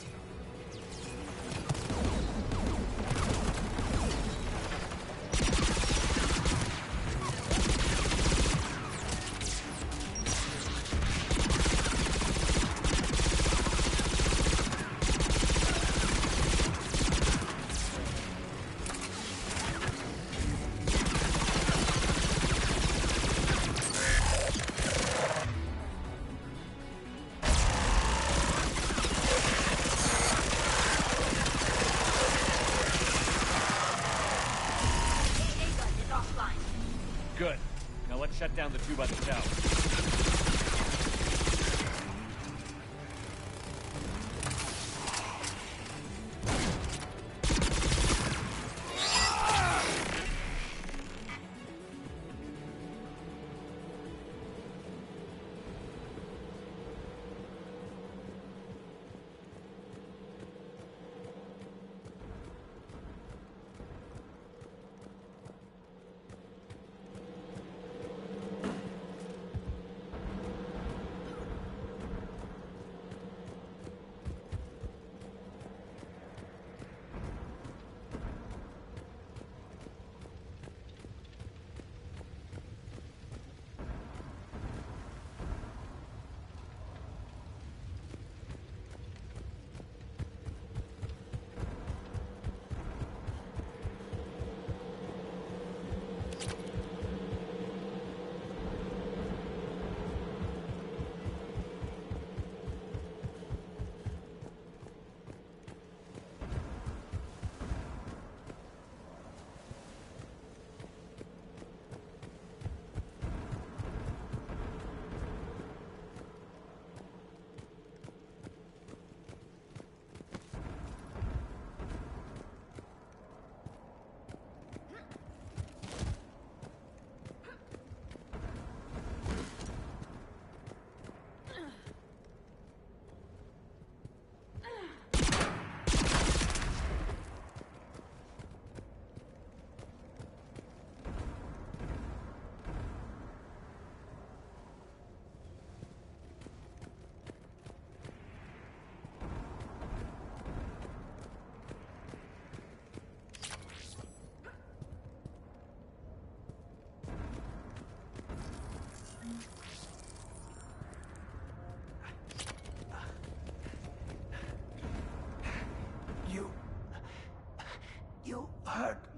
Good. Now let's shut down the two by the tower.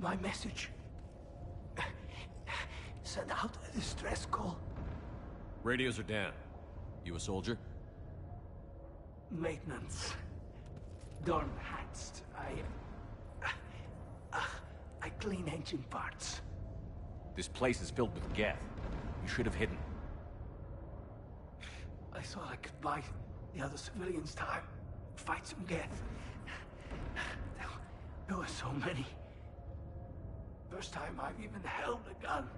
my message. Send out a distress call. Radios are down. You a soldier? Maintenance. Dorn Hatst. I clean engine parts. This place is filled with Geth. You should have hidden. I thought I could buy the other civilians time. Fight some Geth. There were so many. First time I've even held a gun.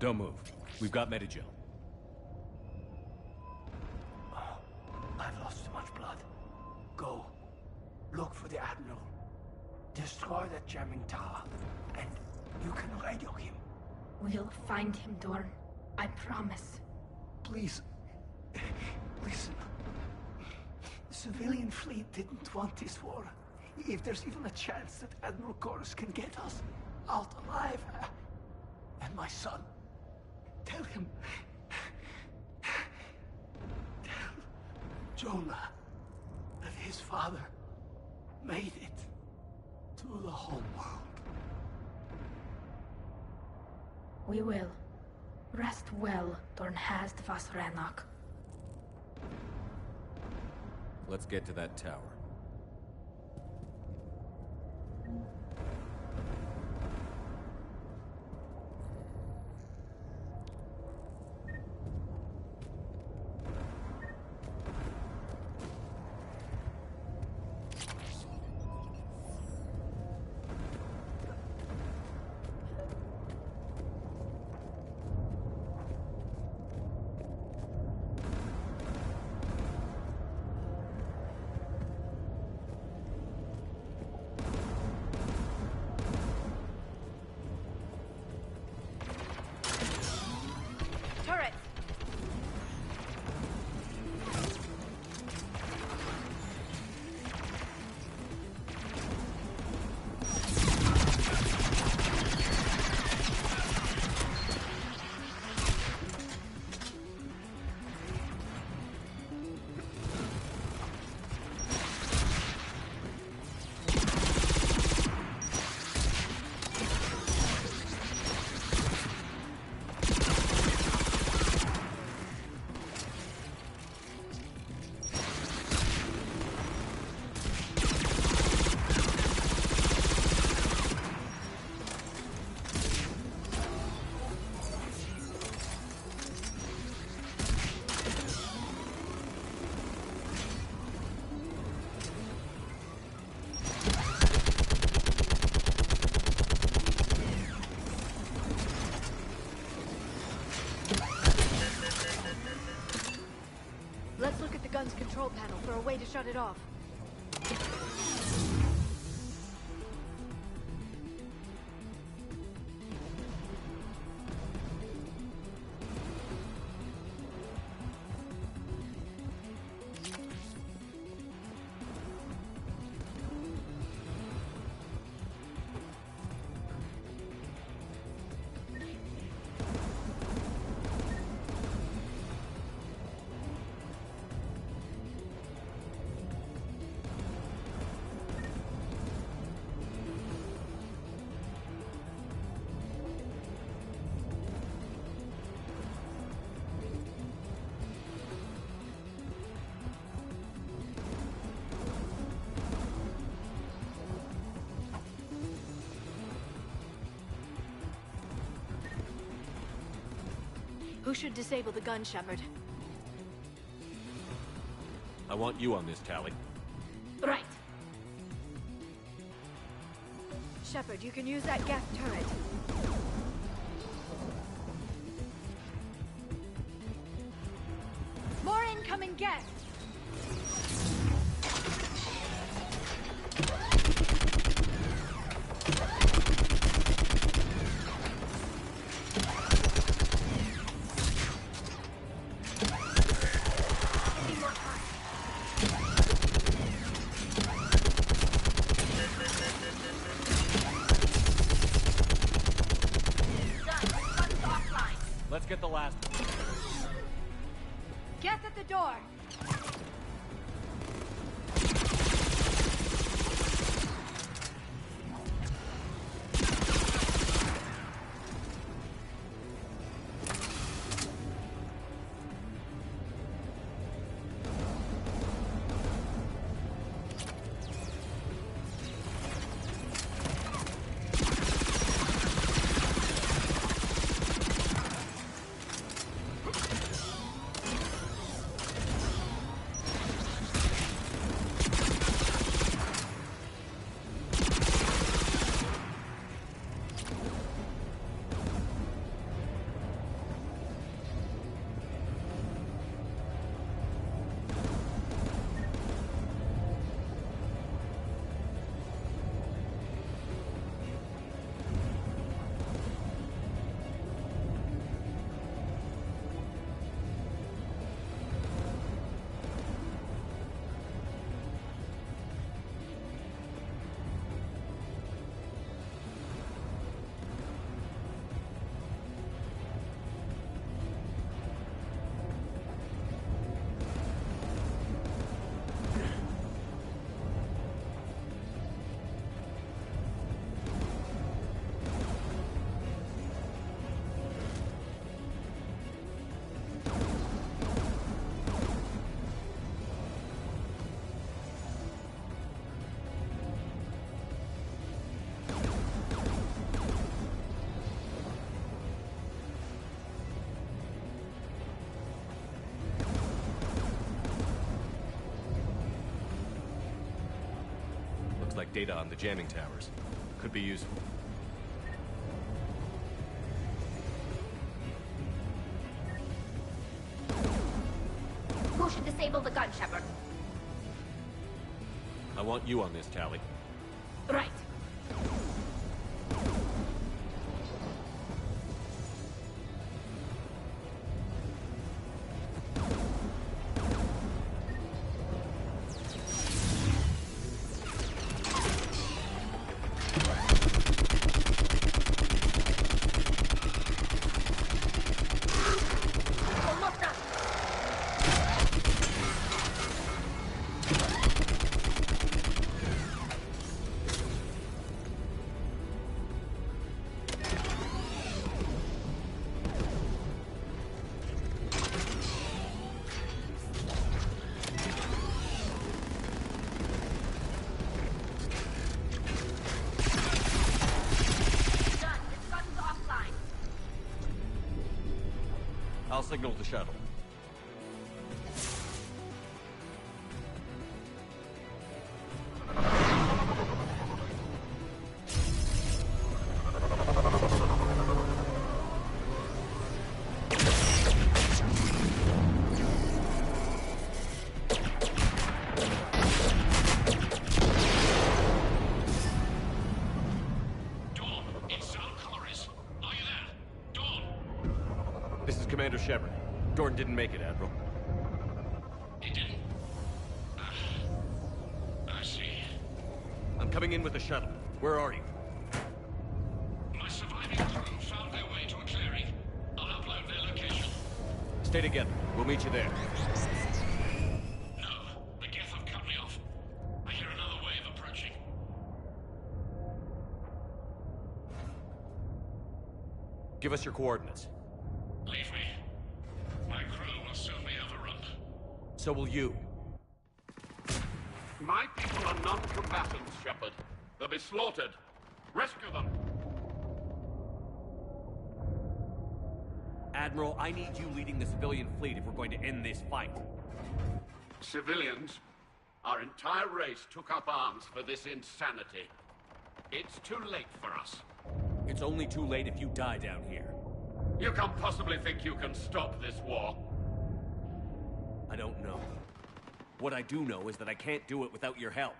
Don't move. We've got Medigel. I've lost too much blood. Go. Look for the Admiral. Destroy that jamming tower. And you can radio him. We'll find him, Dorn. I promise. Please. Listen. The civilian fleet didn't want this war. If there's even a chance that Admiral Chorus can get us out alive. And my son. Tell him. Tell Jonah that his father made it to the home world. We will. Rest well, Dorn Hast Vasrenok. Let's get to that tower. Let's look at the gun's control panel for a way to shut it off. Who should disable the gun, Shepard? I want you on this, Tali. Right. Shepard, you can use that gas turret. More incoming gas! Let's get the last one. Geth at the door! Like data on the jamming towers. Could be useful. Who should disable the gun, Shepard? I want you on this, Tali. Right. I'll signal the shuttle. Commander Shepard. Gordon didn't make it, Admiral. He didn't? I see. I'm coming in with the shuttle. Where are you? My surviving crew found their way to a clearing. I'll upload their location. Stay together. We'll meet you there. No, the Geth have cut me off. I hear another wave approaching. Give us your coordinates. Leave me. My crew will soon be overrun. So will you. My people are non-combatants, Shepard. They'll be slaughtered. Rescue them! Admiral, I need you leading the civilian fleet if we're going to end this fight. Civilians? Our entire race took up arms for this insanity. It's too late for us. It's only too late if you die down here. You can't possibly think you can stop this war. I don't know. What I do know is that I can't do it without your help.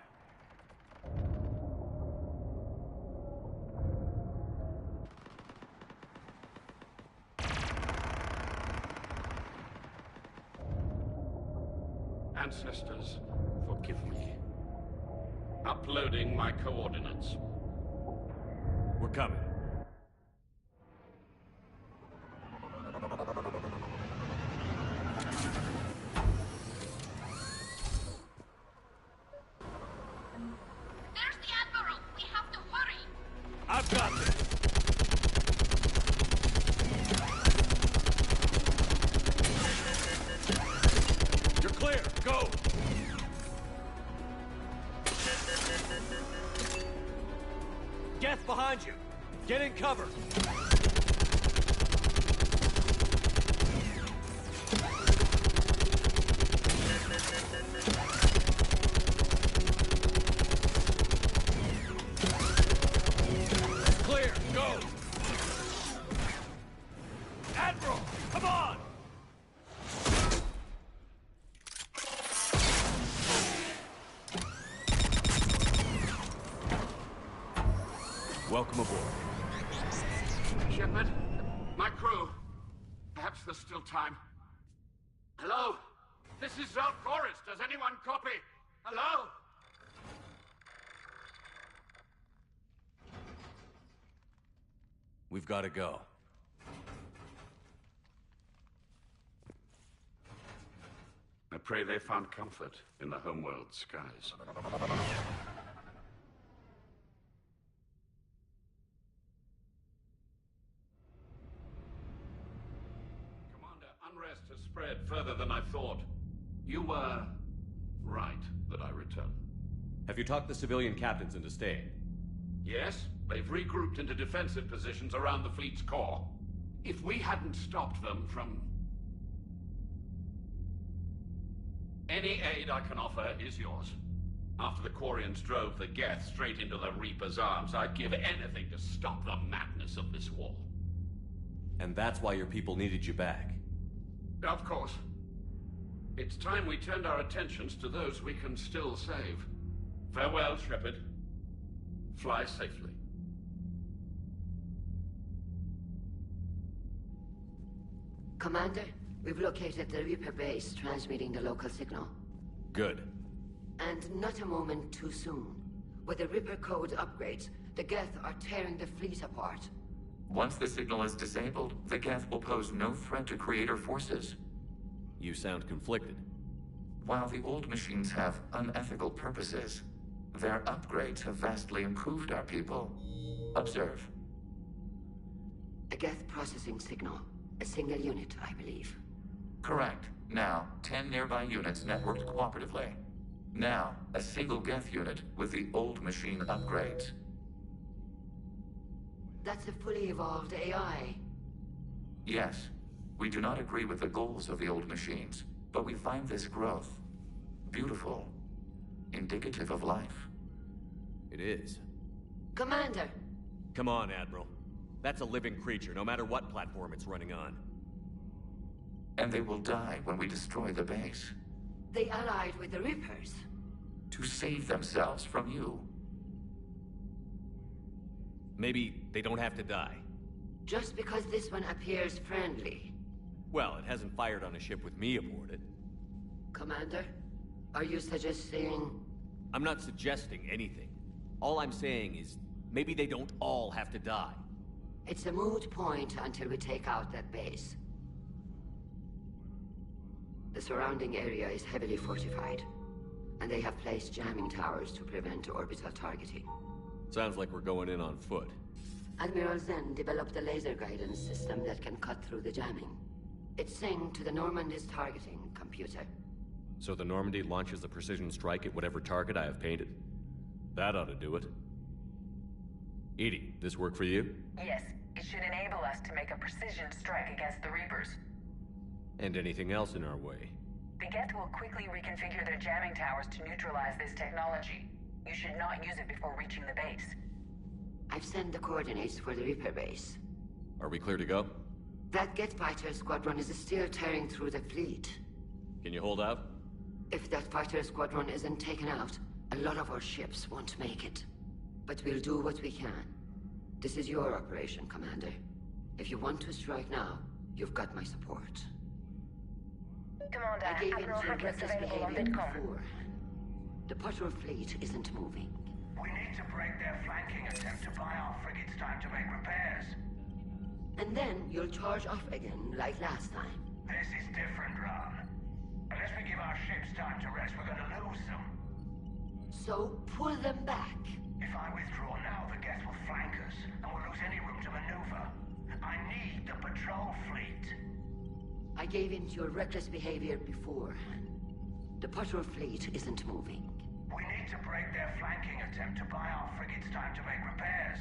Ancestors, forgive me. Uploading my coordinates. We're coming. I've got this. You're clear. Go. Geth behind you. Get in cover. Clear. Go. Admiral, come on. Welcome aboard. Shepard, my crew. Perhaps there's still time. Hello? This is Zal'Koris. Does anyone copy? Hello? We've got to go. I pray they found comfort in the homeworld skies. Unrest has spread further than I thought. You were right that I return. Have you talked the civilian captains into staying? Yes, they've regrouped into defensive positions around the fleet's core. If we hadn't stopped them from... Any aid I can offer is yours. After the Quarians drove the Geth straight into the Reaper's arms, I'd give anything to stop the madness of this war. And that's why your people needed you back. Of course. It's time we turned our attentions to those we can still save. Farewell, Shepard. Fly safely. Commander, we've located the Reaper base transmitting the local signal. Good. And not a moment too soon. With the Reaper code upgrades, the Geth are tearing the fleet apart. Once the signal is disabled, the Geth will pose no threat to Creator forces. You sound conflicted. While the old machines have unethical purposes, their upgrades have vastly improved our people. Observe. A Geth processing signal. A single unit, I believe. Correct. Now, 10 nearby units networked cooperatively. Now, a single Geth unit with the old machine upgrades. That's a fully evolved AI. Yes. We do not agree with the goals of the old machines, but we find this growth beautiful, indicative of life. It is. Commander! Come on, Admiral. That's a living creature, no matter what platform it's running on. And they will die when we destroy the base. They allied with the Reapers. To save themselves from you. Maybe they don't have to die. Just because this one appears friendly. Well, it hasn't fired on a ship with me aboard it. Commander, are you suggesting... I'm not suggesting anything. All I'm saying is, maybe they don't all have to die. It's a moot point until we take out that base. The surrounding area is heavily fortified, and they have placed jamming towers to prevent orbital targeting. Sounds like we're going in on foot. Admiral Zen developed a laser guidance system that can cut through the jamming. It's synced to the Normandy's targeting computer. So the Normandy launches a precision strike at whatever target I have painted? That ought to do it. EDI, this work for you? Yes, it should enable us to make a precision strike against the Reapers. And anything else in our way? The Geth will quickly reconfigure their jamming towers to neutralize this technology. You should not use it before reaching the base. I've sent the coordinates for the Reaper base. Are we clear to go? That Geth fighter squadron is still tearing through the fleet. Can you hold out? If that fighter squadron isn't taken out, a lot of our ships won't make it. But we'll do what we can. This is your operation, Commander. If you want to strike now, you've got my support. Commander, I gave in Admiral to Hackett's reckless available on behavior VidCom. before. The patrol fleet isn't moving. We need to break their flanking attempt to buy our frigates time to make repairs. And then you'll charge off again, like last time. This is different, Ron. Unless we give our ships time to rest, we're gonna lose them. So pull them back. If I withdraw now, the Geth will flank us, and we'll lose any room to maneuver. I need the patrol fleet. I gave in to your reckless behavior beforehand. The patrol fleet isn't moving. We need to break their flanking attempt to buy our frigates time to make repairs.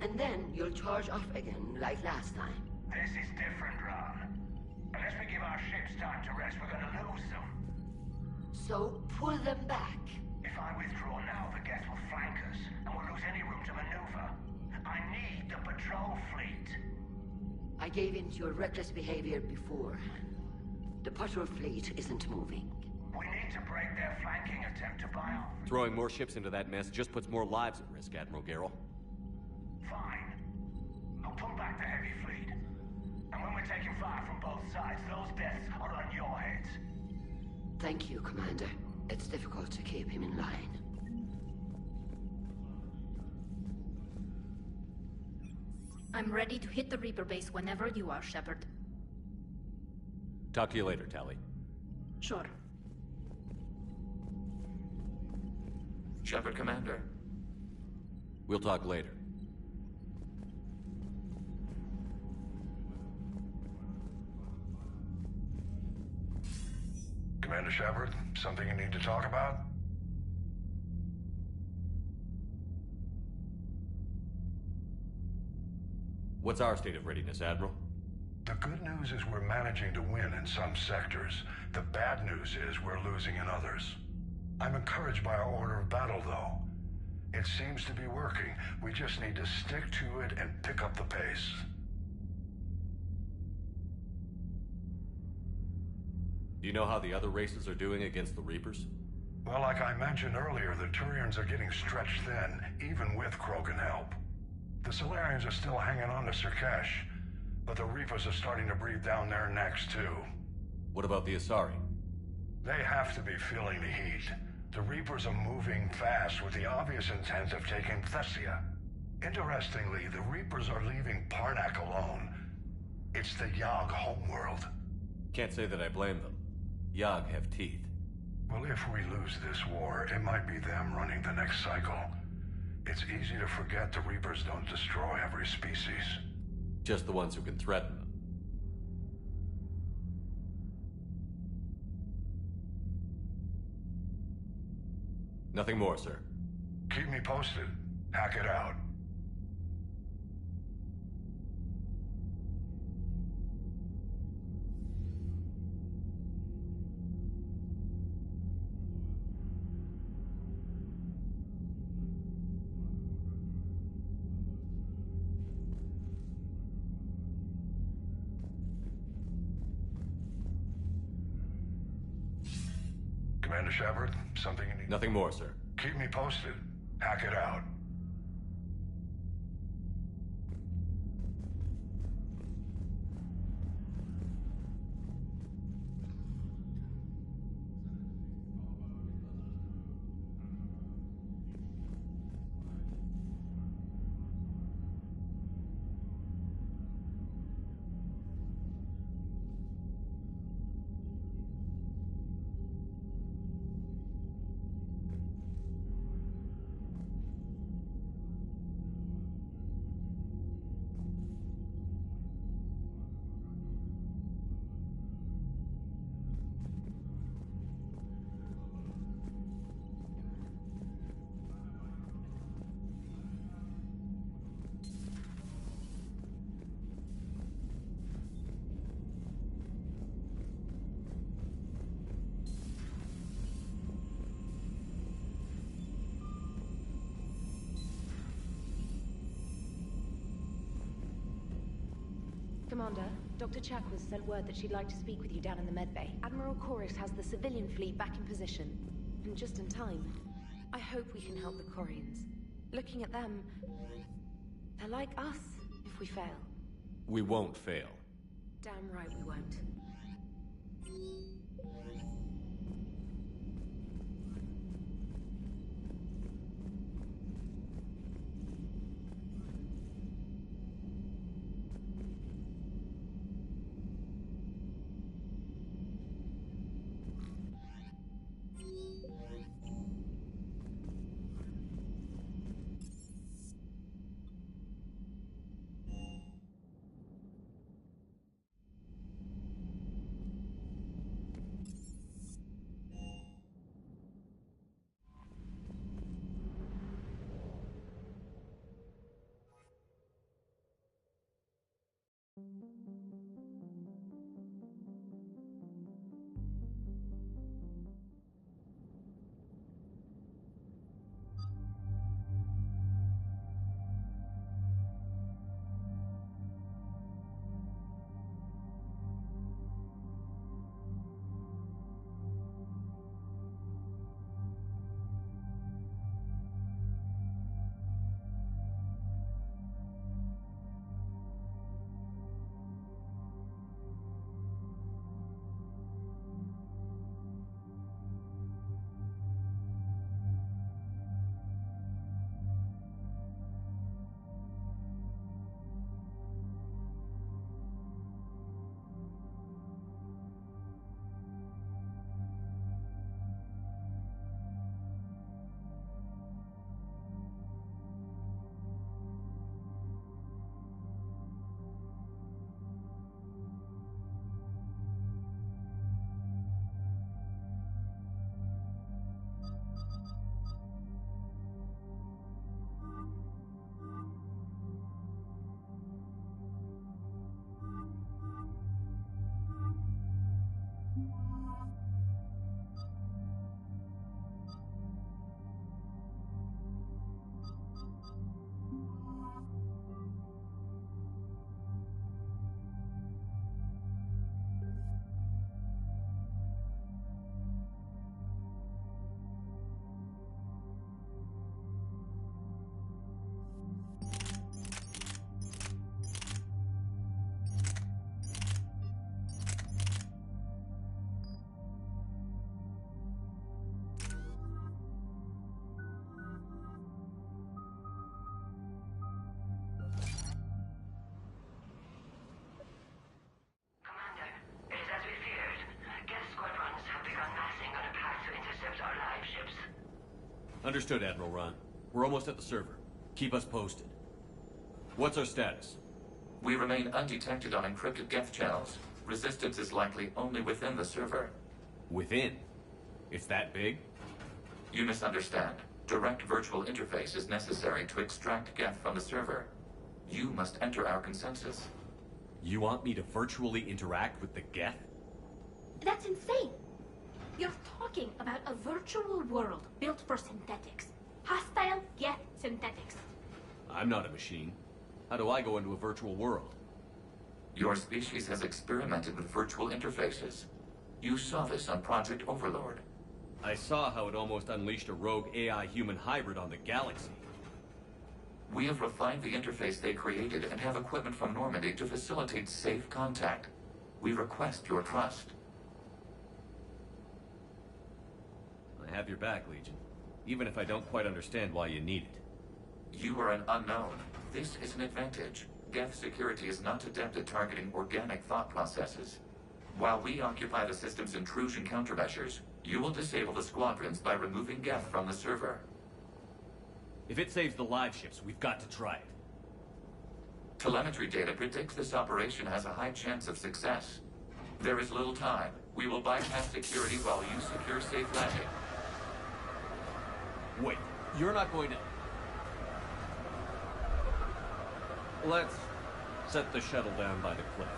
And then you'll charge off again, like last time. This is different, Ron. Unless we give our ships time to rest, we're gonna lose them. So pull them back. If I withdraw now, the Geth will flank us, and we'll lose any room to maneuver. I need the patrol fleet. I gave in to your reckless behavior beforehand. The patrol fleet isn't moving. We need to break their flanking attempt to buy our... Throwing more ships into that mess just puts more lives at risk, Admiral Garrel. Fine. I'll pull back the heavy fleet. And when we're taking fire from both sides, those deaths are on your heads. Thank you, Commander. It's difficult to keep him in line. I'm ready to hit the Reaper base whenever you are, Shepard. Talk to you later, Tali. Sure. Shepard, Commander. We'll talk later. Commander Shepard, something you need to talk about? What's our state of readiness, Admiral? The good news is we're managing to win in some sectors. The bad news is we're losing in others. I'm encouraged by our order of battle, though. It seems to be working. We just need to stick to it and pick up the pace. Do you know how the other races are doing against the Reapers? Well, like I mentioned earlier, the Turians are getting stretched thin, even with Krogan help. The Solarians are still hanging on to Surkesh, but the Reapers are starting to breathe down their necks, too. What about the Asari? They have to be feeling the heat. The Reapers are moving fast with the obvious intent of taking Thessia. Interestingly, the Reapers are leaving Parnak alone. It's the Yogg homeworld. Can't say that I blame them. Yogg have teeth. Well, if we lose this war, it might be them running the next cycle. It's easy to forget the Reapers don't destroy every species. Just the ones who can threaten them. Nothing more, sir. Keep me posted. Hack it out. Commander Shepard, something you need... Nothing more, sir. Keep me posted. Hack it out. Commander, Dr. Chakwas sent word that she'd like to speak with you down in the medbay. Admiral Koris has the civilian fleet back in position, and just in time. I hope we can help the Quarians. Looking at them, they're like us if we fail. We won't fail. Damn right we won't. Understood, Admiral Ron. We're almost at the server. Keep us posted. What's our status? We remain undetected on encrypted Geth channels. Resistance is likely only within the server. Within? It's that big? You misunderstand. Direct virtual interface is necessary to extract Geth from the server. You must enter our consensus. You want me to virtually interact with the Geth? That's insane! You're talking about a virtual world built for synthetics. Hostile Geth synthetics. I'm not a machine. How do I go into a virtual world? Your species has experimented with virtual interfaces. You saw this on Project Overlord. I saw how it almost unleashed a rogue AI-human hybrid on the galaxy. We have refined the interface they created and have equipment from Normandy to facilitate safe contact. We request your trust. I have your back, Legion. Even if I don't quite understand why you need it. You are an unknown. This is an advantage. Geth security is not adept at targeting organic thought processes. While we occupy the system's intrusion countermeasures, you will disable the squadrons by removing Geth from the server. If it saves the live ships, we've got to try it. Telemetry data predicts this operation has a high chance of success. There is little time. We will bypass security while you secure safe landing. Wait, you're not going to... Let's set the shuttle down by the cliff.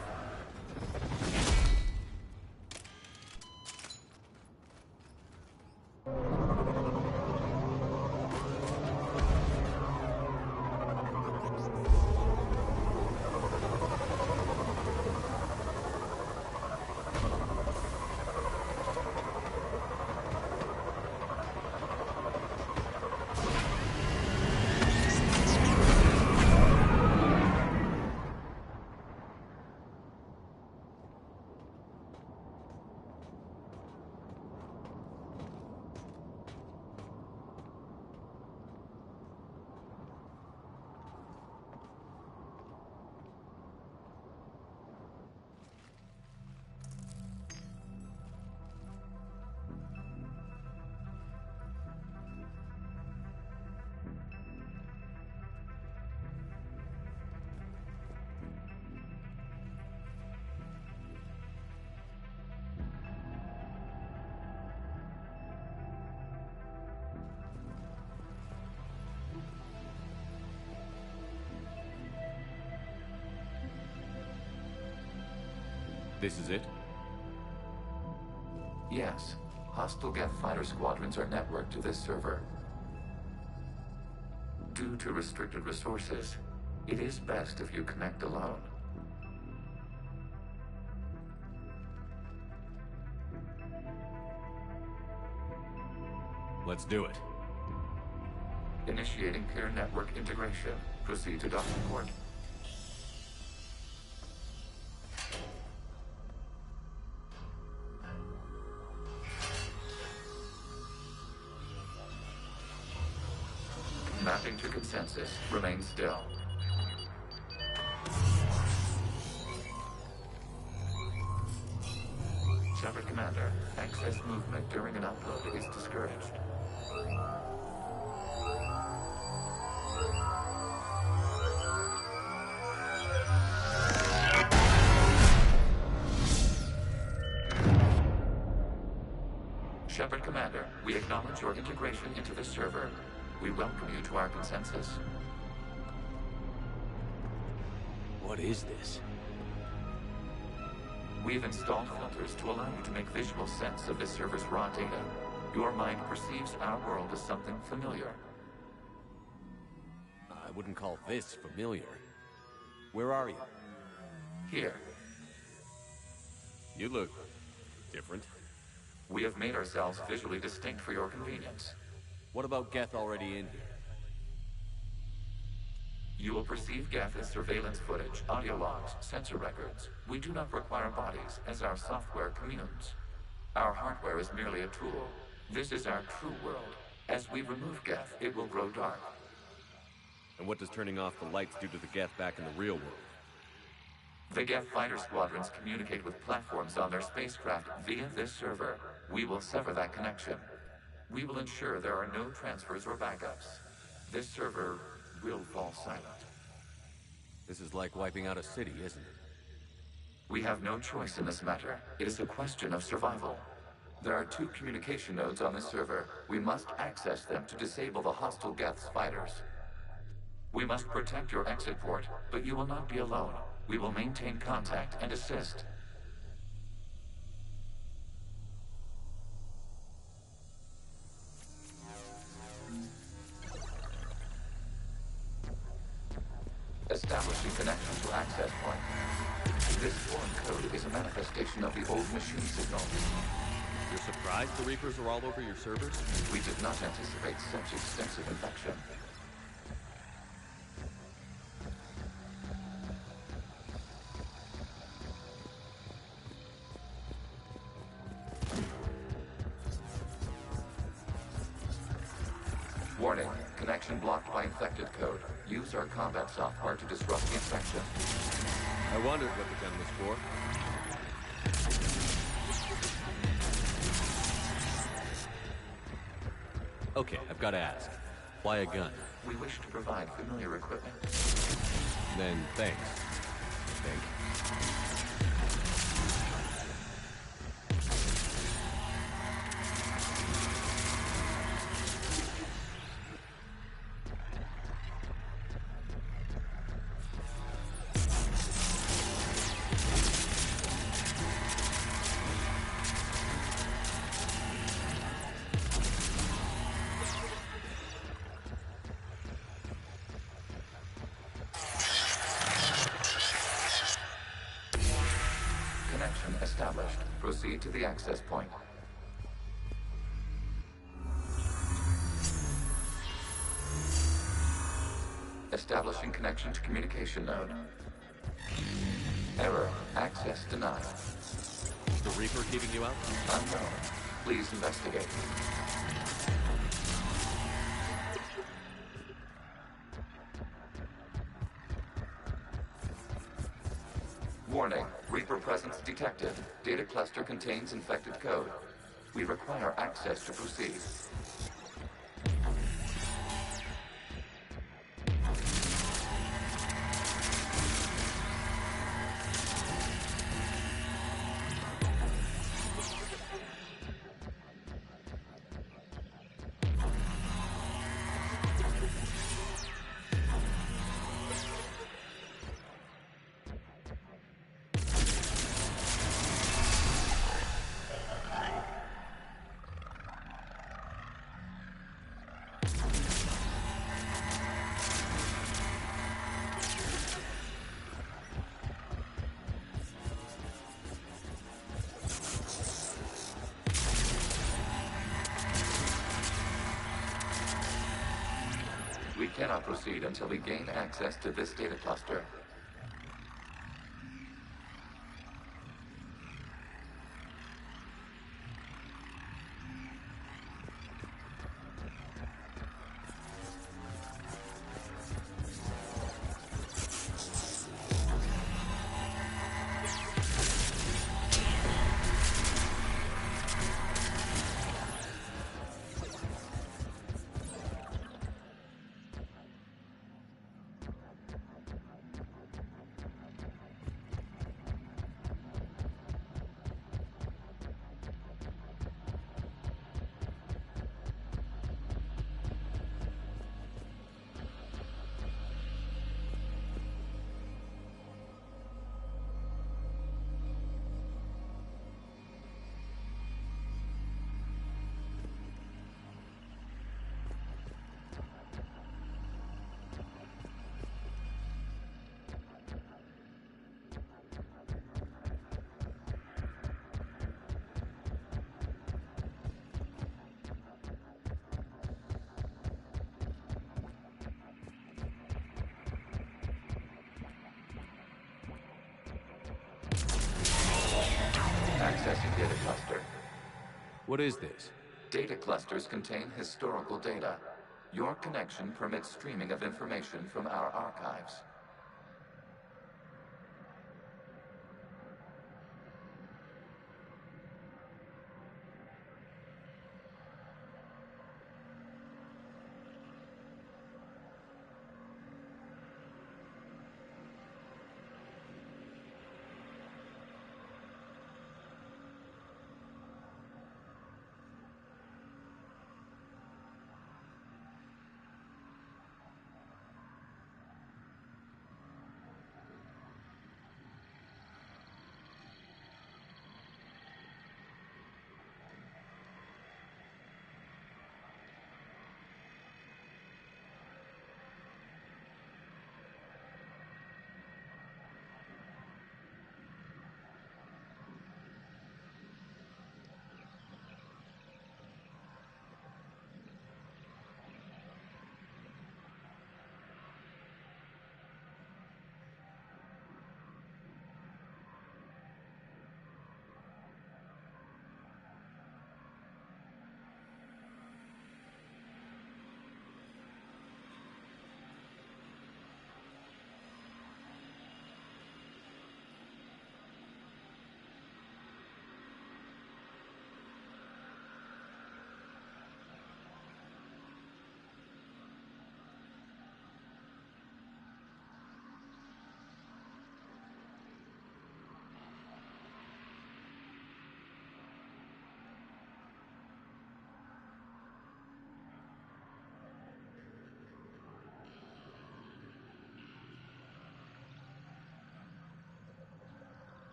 This is it? Yes. Hostile Geth fighter squadrons are networked to this server. Due to restricted resources, it is best if you connect alone. Let's do it. Initiating peer network integration. Proceed to docking port. Mapping to consensus. Remain still. Shepard Commander, excess movement during an upload is discouraged. Shepard Commander, we acknowledge your integration into the server. We welcome you to our consensus. What is this? We've installed filters to allow you to make visual sense of this server's raw data. Your mind perceives our world as something familiar. I wouldn't call this familiar. Where are you? Here. You look different. We have made ourselves visually distinct for your convenience. What about Geth already in here? You will perceive Geth as surveillance footage, audio logs, sensor records. We do not require bodies, as our software communes. Our hardware is merely a tool. This is our true world. As we remove Geth, it will grow dark. And what does turning off the lights do to the Geth back in the real world? The Geth fighter squadrons communicate with platforms on their spacecraft via this server. We will sever that connection. We will ensure there are no transfers or backups. This server will fall silent. This is like wiping out a city, isn't it? We have no choice in this matter. It is a question of survival. There are 2 communication nodes on this server. We must access them to disable the hostile Geth's fighters. We must protect your exit port, but you will not be alone. We will maintain contact and assist. Establishing connection to access point. This foreign code is a manifestation of the old machine signal. You're surprised the Reapers are all over your servers? We did not anticipate such extensive infection. Warning, connection blocked by infected code. Use our combat software to disrupt the infection. I wondered what the gun was for. Okay, I've got to ask. Why a gun? We wish to provide familiar equipment. Then thanks, I think. Established. Proceed to the access point. Establishing connection to communication node. Error. Access denied. Is the Reaper keeping you out? Unknown. Please investigate. Warning. Reaper presence detected. Data cluster contains infected code. We require access to proceed. We cannot proceed until we gain access to this data cluster. Accessing data cluster. What is this? Data clusters contain historical data. Your connection permits streaming of information from our archives.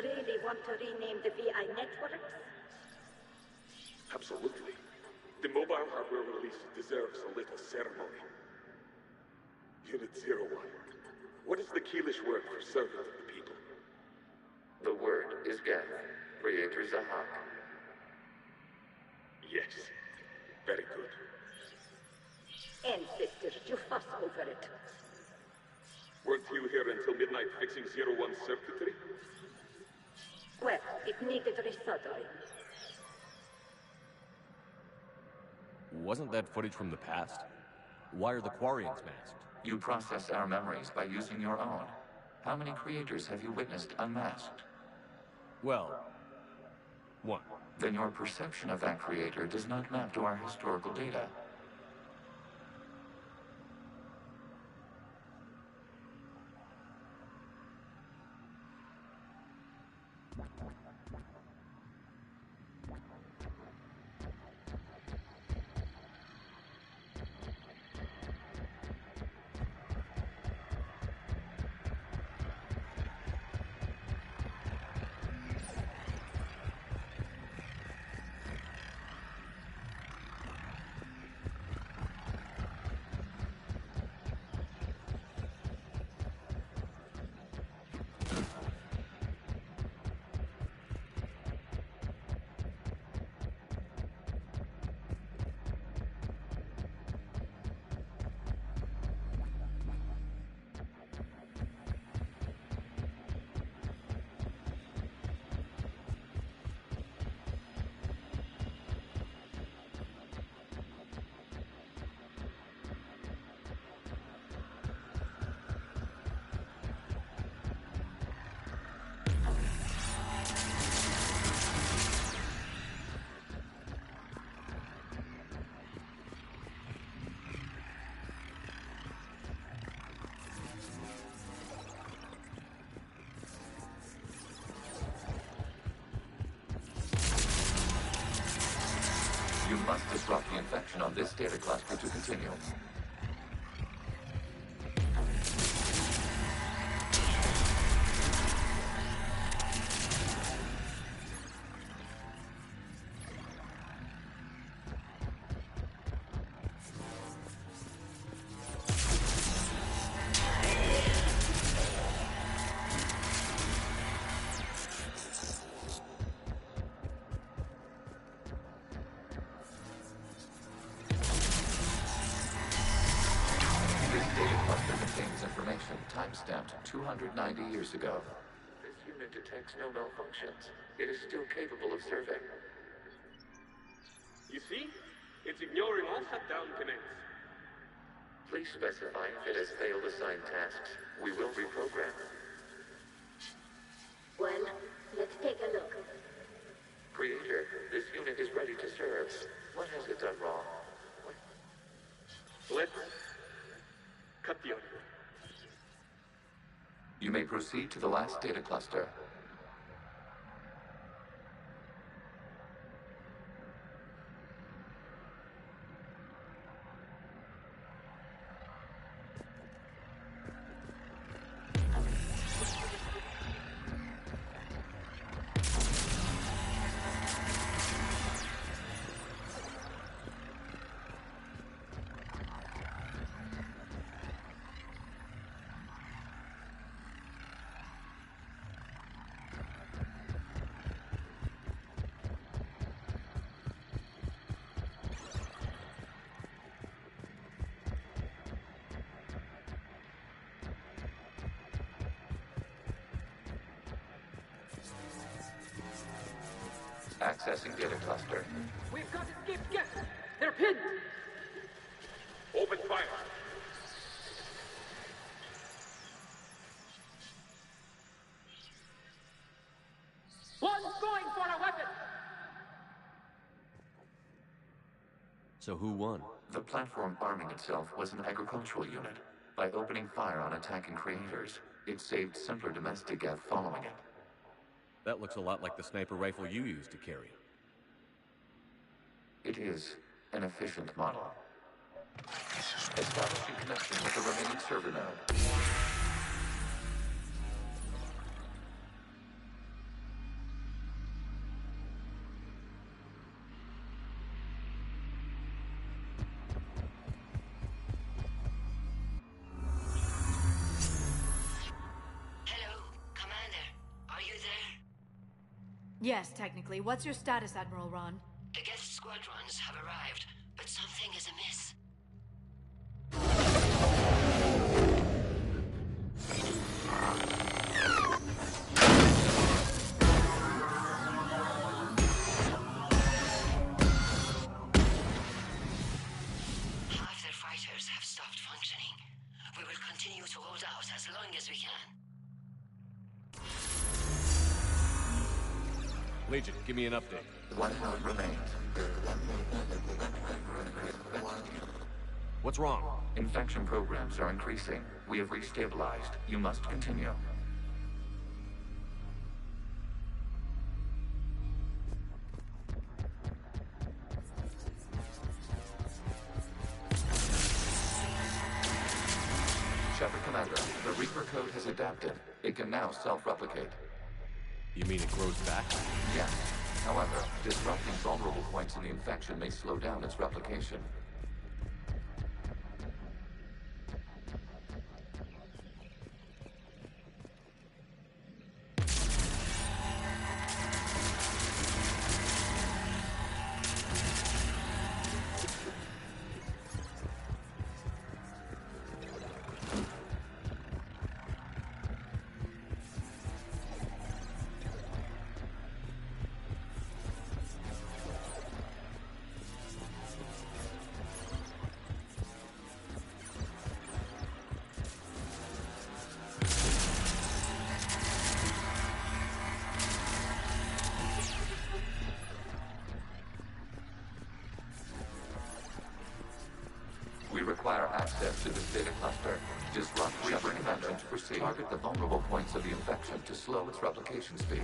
really want to rename the VI networks? Absolutely. The mobile hardware release deserves a little ceremony. Unit 01. What is the Keelish word for servant of the people? The word is Geth, Creator Zahak. Yes. Very good. Ancestors, you fuss over it. Weren't you here until midnight fixing 01's circuitry? Well, it needed resoldering. Wasn't that footage from the past? Why are the Quarians masked? You process our memories by using your own. How many creators have you witnessed unmasked? Well, one. Then your perception of that creator does not map to our historical data. You must disrupt the infection on this data cluster to continue. Timestamped 290 years ago. This unit detects no malfunctions. It is still capable of serving. You see? It's ignoring all shutdown commands. Please specify if it has failed assigned tasks. We will reprogram. Well, let's take a look. Creator, this unit is ready to serve. What has it done wrong? Let's cut the audio. You may proceed to the last data cluster. Accessing data cluster. We've got escaped guests! They're pinned! Open fire! One's going for a weapon! So who won? The platform arming itself was an agricultural unit. By opening fire on attacking creators, it saved simpler domestic Geth following it. That looks a lot like the sniper rifle you used to carry. It is an efficient model. Establishing connection with the remaining server node. Yes, technically. What's your status, Admiral Ron? The Geth squadrons have arrived, but something is amiss. Half their fighters have stopped functioning. We will continue to hold out as long as we can. Legion, give me an update. One node remains. What's wrong? Infection programs are increasing. We have restabilized. You must continue. Shepard Commander, the Reaper code has adapted. It can now self-replicate. You mean it grows back? Yes. However, disrupting vulnerable points in the infection may slow down its replication. We require access to this data cluster. Disrupt Reaper connection to proceed. Target the vulnerable points of the infection to slow its replication speed.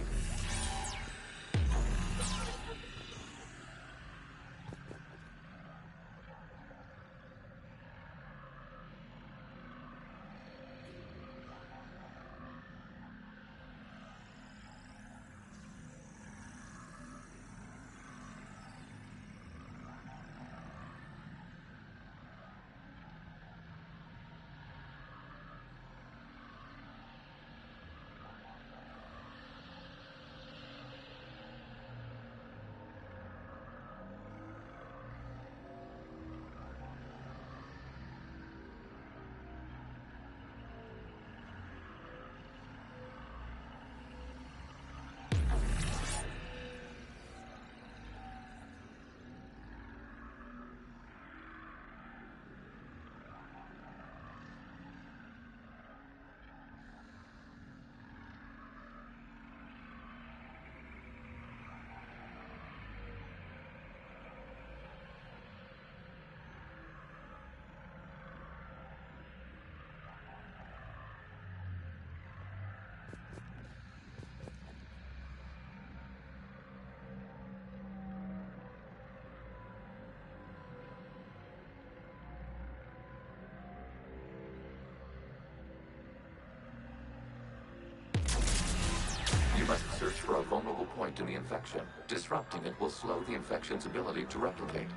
You must search for a vulnerable point in the infection. Disrupting it will slow the infection's ability to replicate.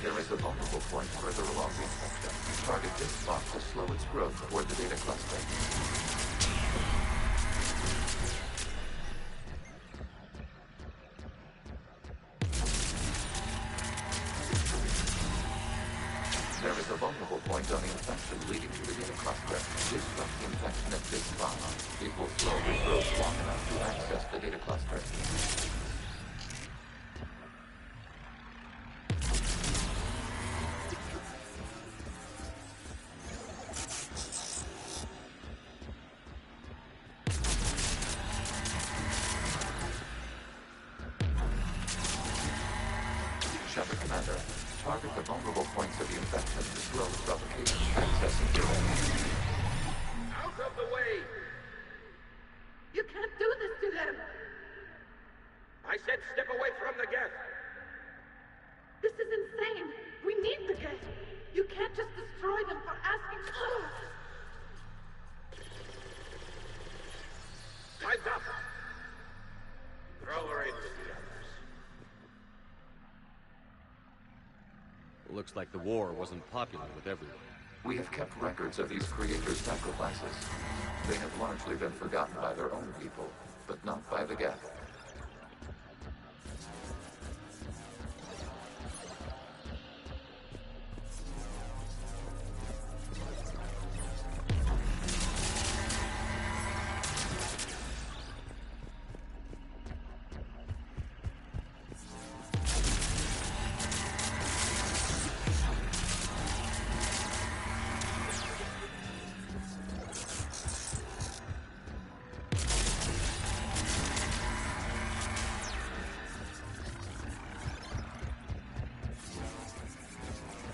There is a vulnerable point further along the infection. Target this spot to slow its growth toward the data cluster. There is a vulnerable point on the infection leading to the data cluster. Disrupt the infection at this spot. It will slow the growth long enough to access the data cluster. Shepard Commander, target the vulnerable points of the infection to slow its replication. Accessing data. Out of the way! You can't do this to them! I said step away from the Geth! This is insane! We need the Geth! You can't just destroy them for Looks like the war wasn't popular with everyone. We have kept records of these creators' sacrifices. They have largely been forgotten by their own people, but not by the Geth.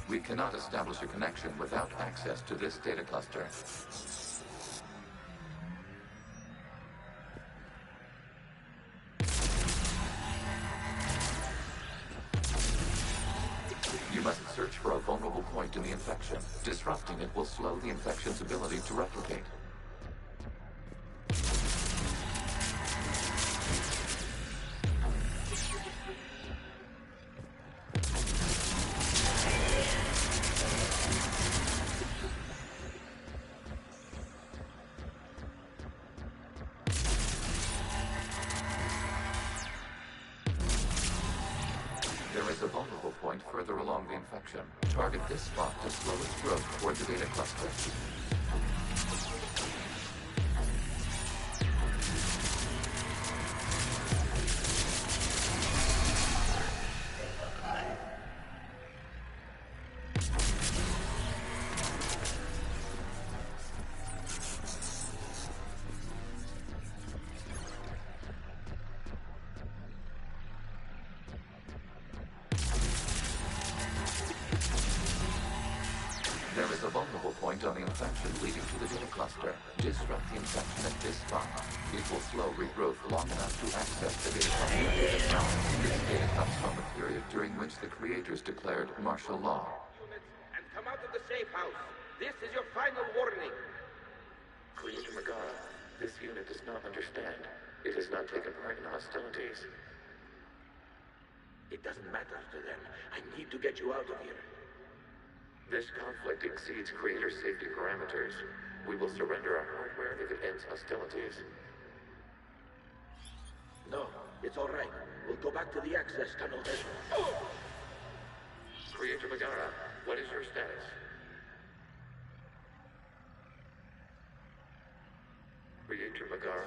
We cannot establish a connection without access to this data cluster. You must search for a vulnerable point in the infection. Disrupting it will slow the infection's ability to replicate. There is a vulnerable point further along the infection. Target this spot to slow its growth toward the data cluster. There is a vulnerable point on the infection leading to the data cluster. Disrupt the infection at this spot. It will slow regrowth long enough to access the data cluster. This data comes from the period during which the creators declared martial law. Units, and come out of the safe house. This is your final warning. Creator Megara, this unit does not understand. It has not taken part in hostilities. It doesn't matter to them. I need to get you out of here. This conflict exceeds Creator's safety parameters. We will surrender our hardware if it ends hostilities. No, it's all right. We'll go back to the access tunnel then. Oh! Creator Megara, what is your status? Creator Megara.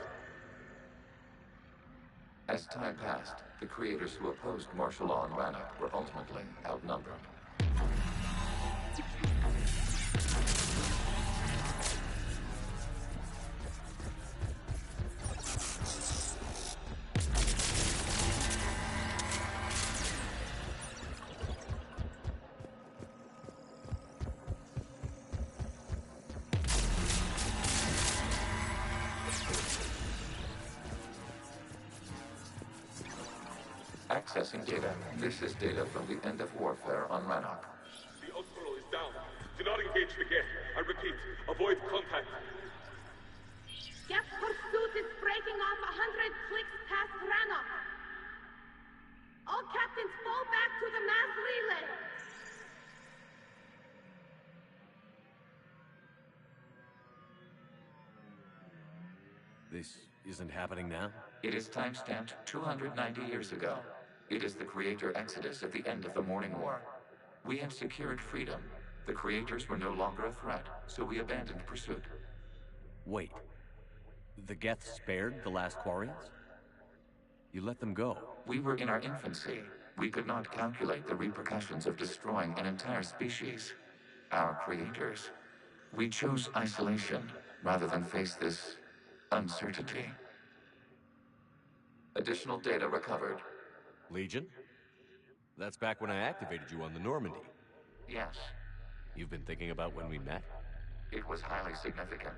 As time passed, the creators who opposed martial law in Rannoch were ultimately outnumbered. Accessing data. This is data from the end of warfare on Rannoch. The Outlaw is down. Do not engage the Geth. I repeat, avoid contact. Geth pursuit is breaking off 100 clicks past Rannoch. All captains fall back to the mass relay. This isn't happening now? It is timestamped 290 years ago. It is the Creator Exodus at the end of the Morning War. We had secured freedom. The Creators were no longer a threat, so we abandoned pursuit. Wait. The Geth spared the last Quarians? You let them go? We were in our infancy. We could not calculate the repercussions of destroying an entire species. Our creators. We chose isolation rather than face this uncertainty. Additional data recovered. Legion? That's back when I activated you on the Normandy. Yes. You've been thinking about when we met? It was highly significant.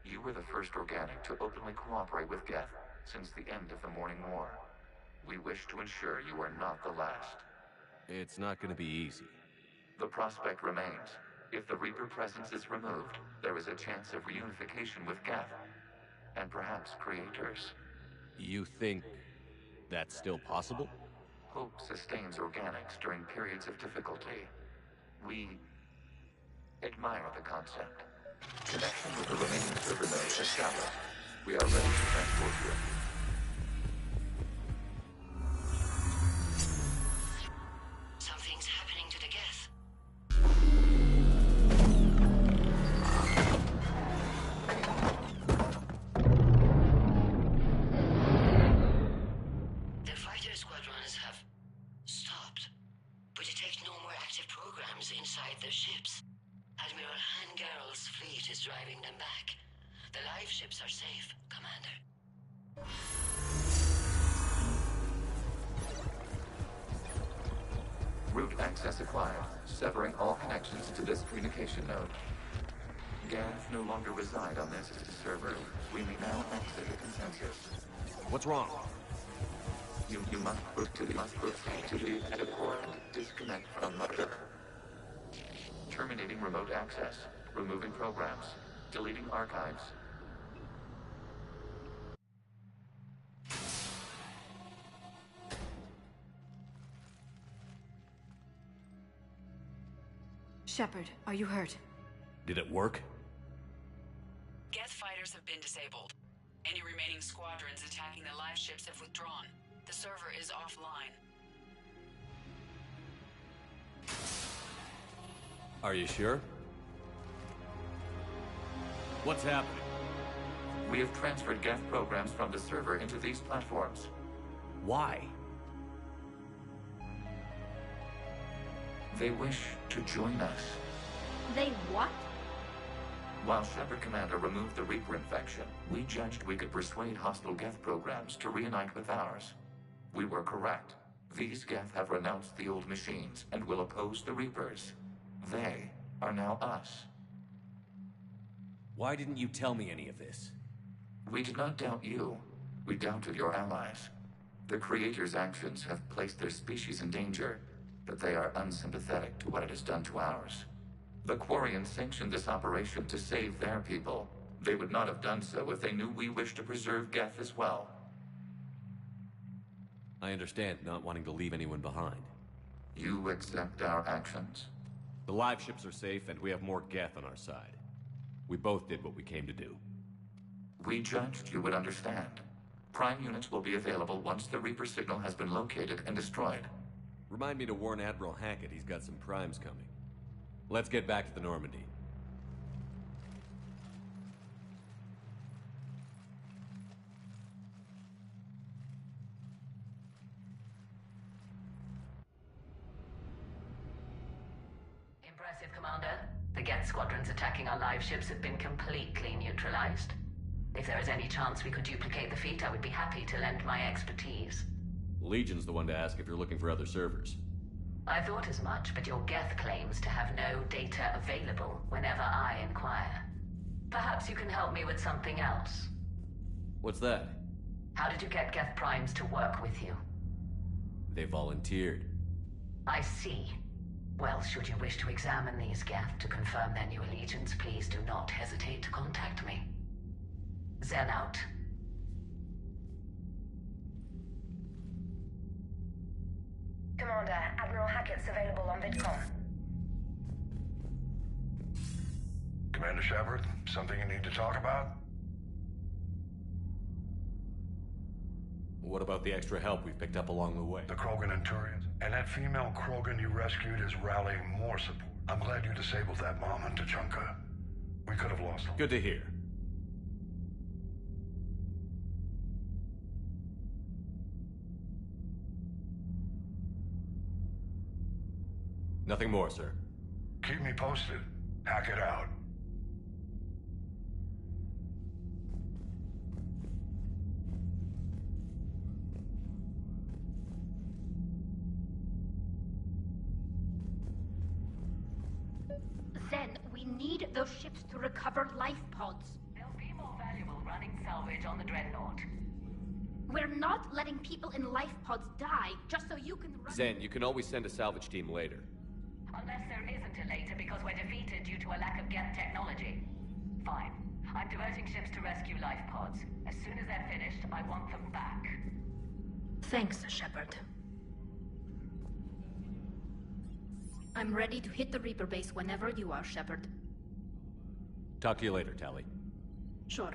You were the first organic to openly cooperate with Geth since the end of the Morning War. We wish to ensure you are not the last. It's not going to be easy. The prospect remains. If the Reaper presence is removed, there is a chance of reunification with Geth. And perhaps creators. You think that's still possible? Hope sustains organics during periods of difficulty. We admire the concept. Connection with the remaining server nodes established. We are ready to transport you. Something's happening to the Geth. The fighter squadrons have stopped, but detect no more active programs inside their ships. Admiral Hangarl's fleet is driving them back. The live ships are safe, Commander. Route access acquired, severing all connections to this communication node. Geth no longer reside on this server. We may now exit the consensus. What's wrong? You must proceed to the edit port and disconnect from Mother. Terminating remote access. Removing programs. Deleting archives. Shepard, are you hurt? Did it work? Geth fighters have been disabled. Any remaining squadrons attacking the live ships have withdrawn. The server is offline. Are you sure? What's happening? We have transferred Geth programs from the server into these platforms. Why? They wish to join us. They what? While Shepard Commander removed the Reaper infection, we judged we could persuade hostile Geth programs to reunite with ours. We were correct. These Geth have renounced the old machines and will oppose the Reapers. They are now us. Why didn't you tell me any of this? We did not doubt you. We doubted your allies. The Creator's actions have placed their species in danger, but they are unsympathetic to what it has done to ours. The Quarians sanctioned this operation to save their people. They would not have done so if they knew we wished to preserve Geth as well. I understand not wanting to leave anyone behind. You accept our actions? The live ships are safe, and we have more Geth on our side. We both did what we came to do. We judged you would understand. Prime units will be available once the Reaper signal has been located and destroyed. Remind me to warn Admiral Hackett he's got some primes coming. Let's get back to the Normandy. Impressive, Commander. The Geth squadrons attacking our live ships have been completely neutralized. If there is any chance we could duplicate the feat, I would be happy to lend my expertise. Legion's the one to ask if you're looking for other servers. I thought as much, but your Geth claims to have no data available whenever I inquire. Perhaps you can help me with something else. What's that? How did you get Geth primes to work with you? They volunteered. I see. Well, should you wish to examine these Geth to confirm their new allegiance, please do not hesitate to contact me. Zen out. Commander, Admiral Hackett's available on VidCom. Commander Shepard, something you need to talk about? What about the extra help we've picked up along the way? The Krogan and Turians. And that female Krogan you rescued is rallying more support. I'm glad you disabled that bomb on Tuchanka. We could have lost them. Good to hear. Nothing more, sir. Keep me posted. Hack it out. Zen, we need those ships to recover life pods. They'll be more valuable running salvage on the Dreadnought. We're not letting people in life pods die just so you can run— Zen, you can always send a salvage team later. Unless there isn't a later because we're defeated due to a lack of Geth technology. Fine. I'm diverting ships to rescue life pods. As soon as they're finished, I want them back. Thanks, Shepard. I'm ready to hit the Reaper base whenever you are, Shepard. Talk to you later, Tali. Sure.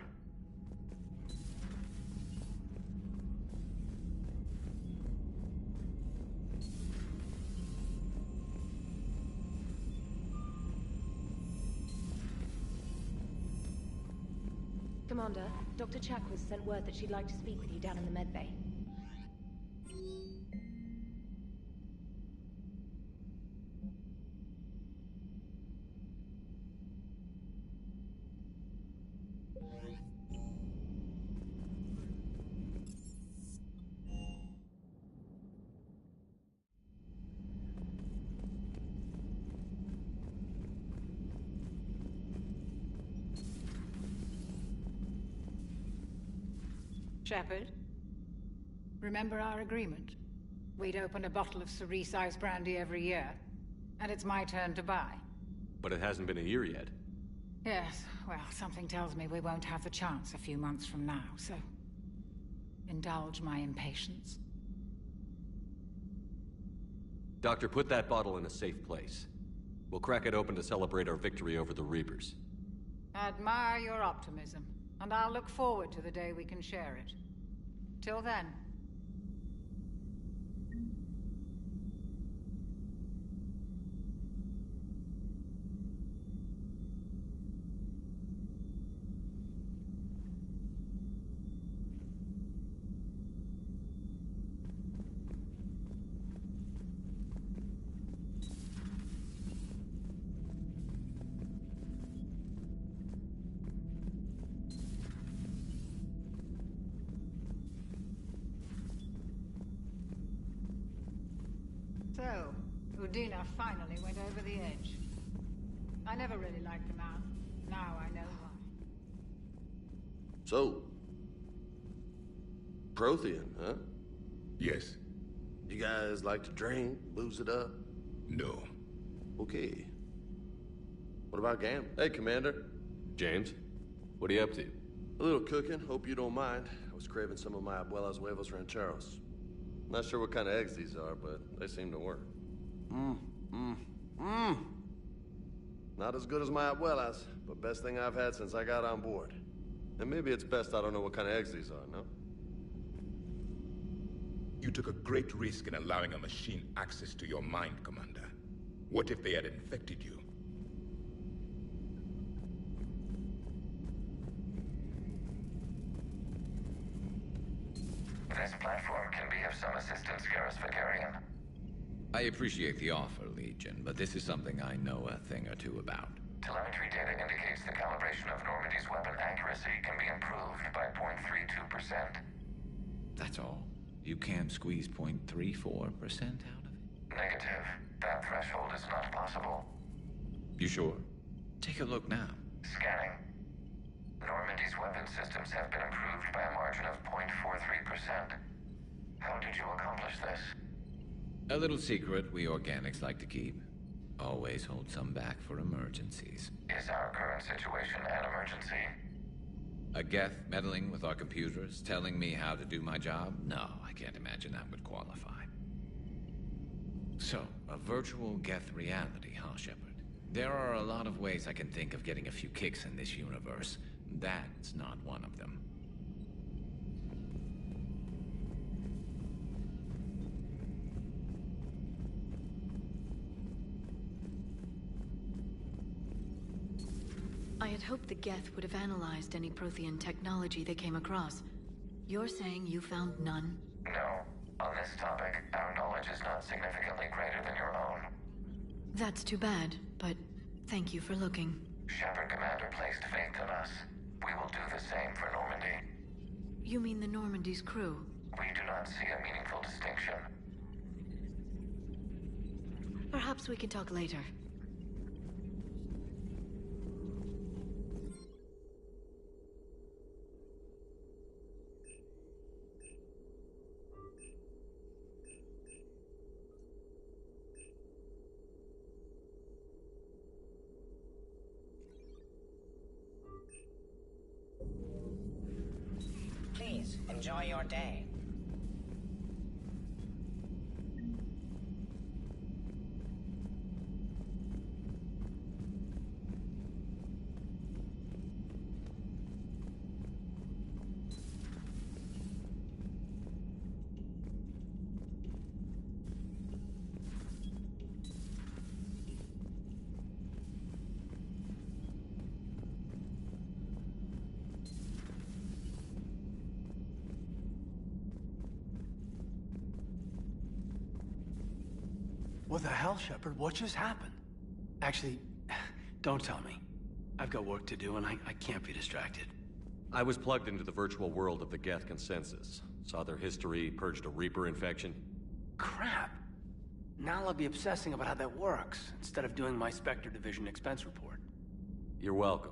Commander, Dr. Chakwas sent word that she'd like to speak with you down in the medbay. Shepard, remember our agreement? We'd open a bottle of Cerise Ice Brandy every year, and it's my turn to buy. But it hasn't been a year yet. Yes, well, something tells me we won't have the chance a few months from now, so... indulge my impatience. Doctor, put that bottle in a safe place. We'll crack it open to celebrate our victory over the Reapers. Admire your optimism, and I'll look forward to the day we can share it. Till then. So, Udina finally went over the edge. I never really liked the man. Now I know why. So, Prothean, huh? Yes. You guys like to drink, booze it up? No. Okay. What about Gam? Hey, Commander. James, what are you up to? A little cooking, hope you don't mind. I was craving some of my abuela's huevos rancheros. Not sure what kind of eggs these are, but they seem to work. Not as good as my abuela's, but best thing I've had since I got on board. And maybe it's best I don't know what kind of eggs these are, no? You took a great risk in allowing a machine access to your mind, Commander. What if they had infected you? This platform can be of some assistance, Garrus Vakarian. I appreciate the offer, Legion, but this is something I know a thing or two about. Telemetry data indicates the calibration of Normandy's weapon accuracy can be improved by 0.32%. That's all? You can't squeeze 0.34% out of it? Negative. That threshold is not possible. You sure? Take a look now. Scanning. Normandy's weapon systems have been improved by a margin of 0.43%. How did you accomplish this? A little secret we organics like to keep. Always hold some back for emergencies. Is our current situation an emergency? A Geth meddling with our computers, telling me how to do my job? No, I can't imagine that would qualify. So, a virtual Geth reality, huh, Shepard? There are a lot of ways I can think of getting a few kicks in this universe. That's not one of them. I had hoped the Geth would have analyzed any Prothean technology they came across. You're saying you found none? No. On this topic, our knowledge is not significantly greater than your own. That's too bad, but thank you for looking. Shepard Commander placed faith in us. We will do the same for Normandy. You mean the Normandy's crew? We do not see a meaningful distinction. Perhaps we can talk later. Please, enjoy your day. What the hell, Shepard? What just happened? Actually, don't tell me. I've got work to do and I can't be distracted. I was plugged into the virtual world of the Geth Consensus. Saw their history, purged a Reaper infection. Crap. Now I'll be obsessing about how that works, instead of doing my Spectre Division expense report. You're welcome.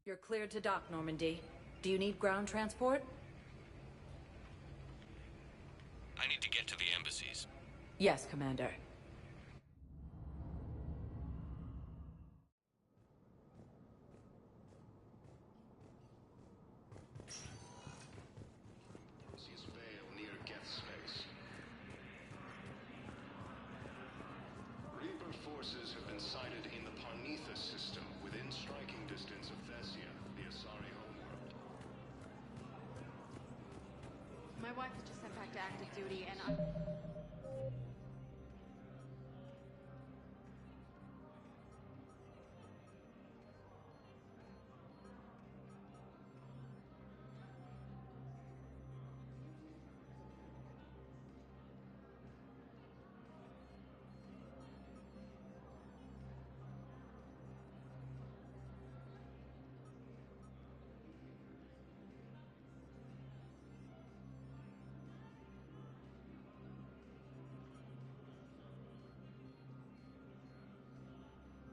You're cleared to dock, Normandy. Do you need ground transport? I need to get to the embassies. Yes, Commander. Near Geth space. Reaper forces have been sighted in the Parnithus system within striking distance of Thessia, the Asari homeworld. My wife was just sent back to active duty, and I'm...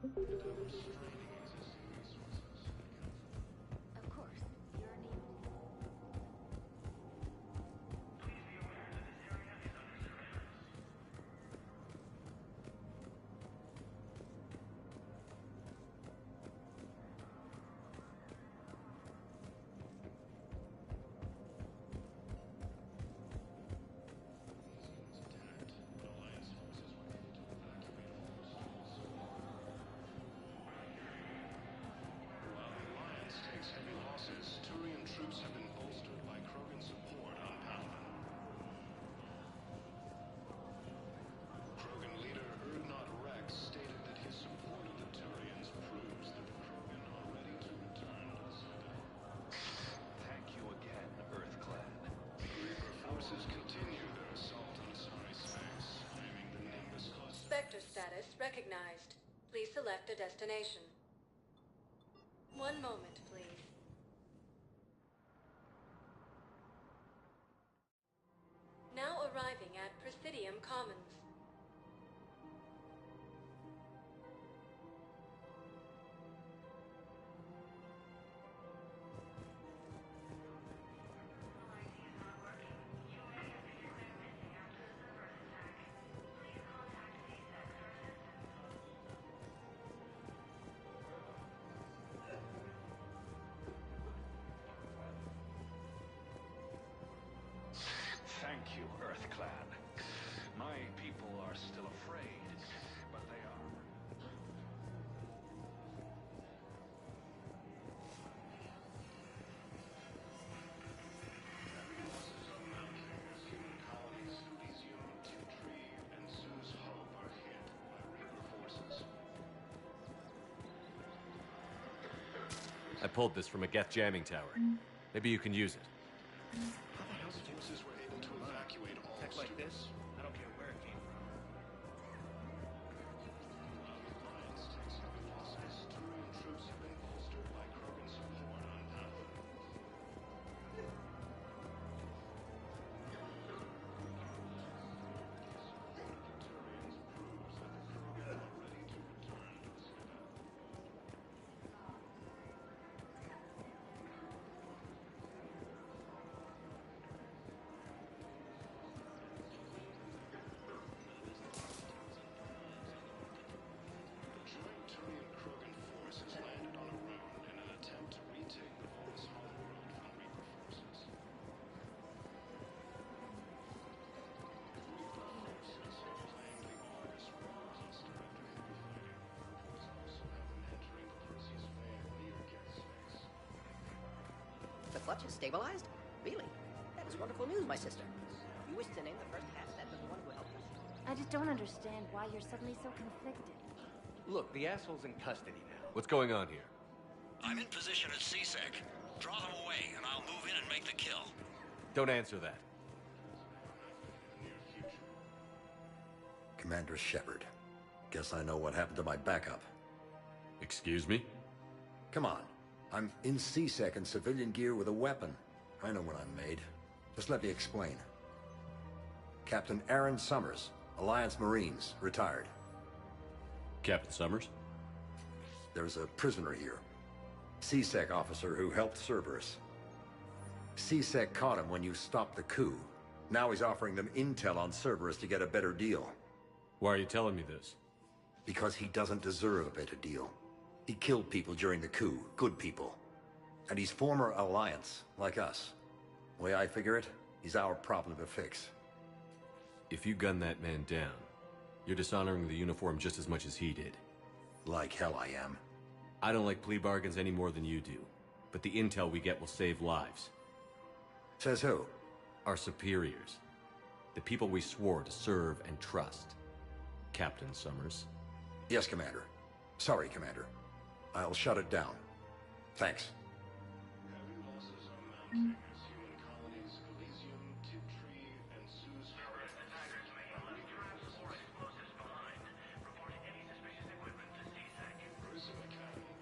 Of course, you're a name. forces continue their assault on Asari space, claiming the Nimbus cluster. Spectre status recognized. Please select a destination. One moment, please. Now arriving at Presidium Commons. Thank you, EarthClan. My people are still afraid, but they are. Human colonies Elysium, Tiptree, and Sue's Hope are hit by Reaper forces. I pulled this from a Geth jamming tower. Maybe you can use it. Forces were able to evacuate all Tech like this, students. I don't care where it came from. While the Alliance takes heavy losses, Turian troops have been bolstered by Krogan support on Pathan. Turians proves that the Krogan are ready to return to Citadel. The joint Turian-Krogan force has landed on Arun in an attempt to retake the Volus homeworld from Reaper forces. Reaper forces have claimed the Argus Rock cluster after heavy fighting. Reports also have them entering the Perseus Veil near Geth space. The clutch is stabilized? Really? That is wonderful news, my sister. You wish to name the first asset of the one who helped us? I just don't understand why you're suddenly so conflicted. Look, the asshole's in custody now. What's going on here? I'm in position at CSEC. Draw them away, and I'll move in and make the kill. Don't answer that. Commander Shepard. Guess I know what happened to my backup. Excuse me? Come on. I'm in CSEC in civilian gear with a weapon. I know what I'm made. Just let me explain. Captain Aaron Summers, Alliance Marines, retired. Captain Summers? There's a prisoner here. CSEC officer who helped Cerberus. CSEC caught him when you stopped the coup. Now he's offering them intel on Cerberus to get a better deal. Why are you telling me this? Because he doesn't deserve a better deal. He killed people during the coup, good people. And he's former Alliance, like us. The way I figure it, he's our problem to fix. If you gun that man down, you're dishonoring the uniform just as much as he did. Like hell I am. I don't like plea bargains any more than you do, but the intel we get will save lives. Says who? Our superiors. The people we swore to serve and trust. Captain Summers. Yes, Commander. Sorry, Commander. I'll shut it down. Thanks. Heavy losses are mounting as human colonies Elysium, Tiptree, and Sue's Hope are Prism Academy also warned the Reapers when Elysium was attacked, but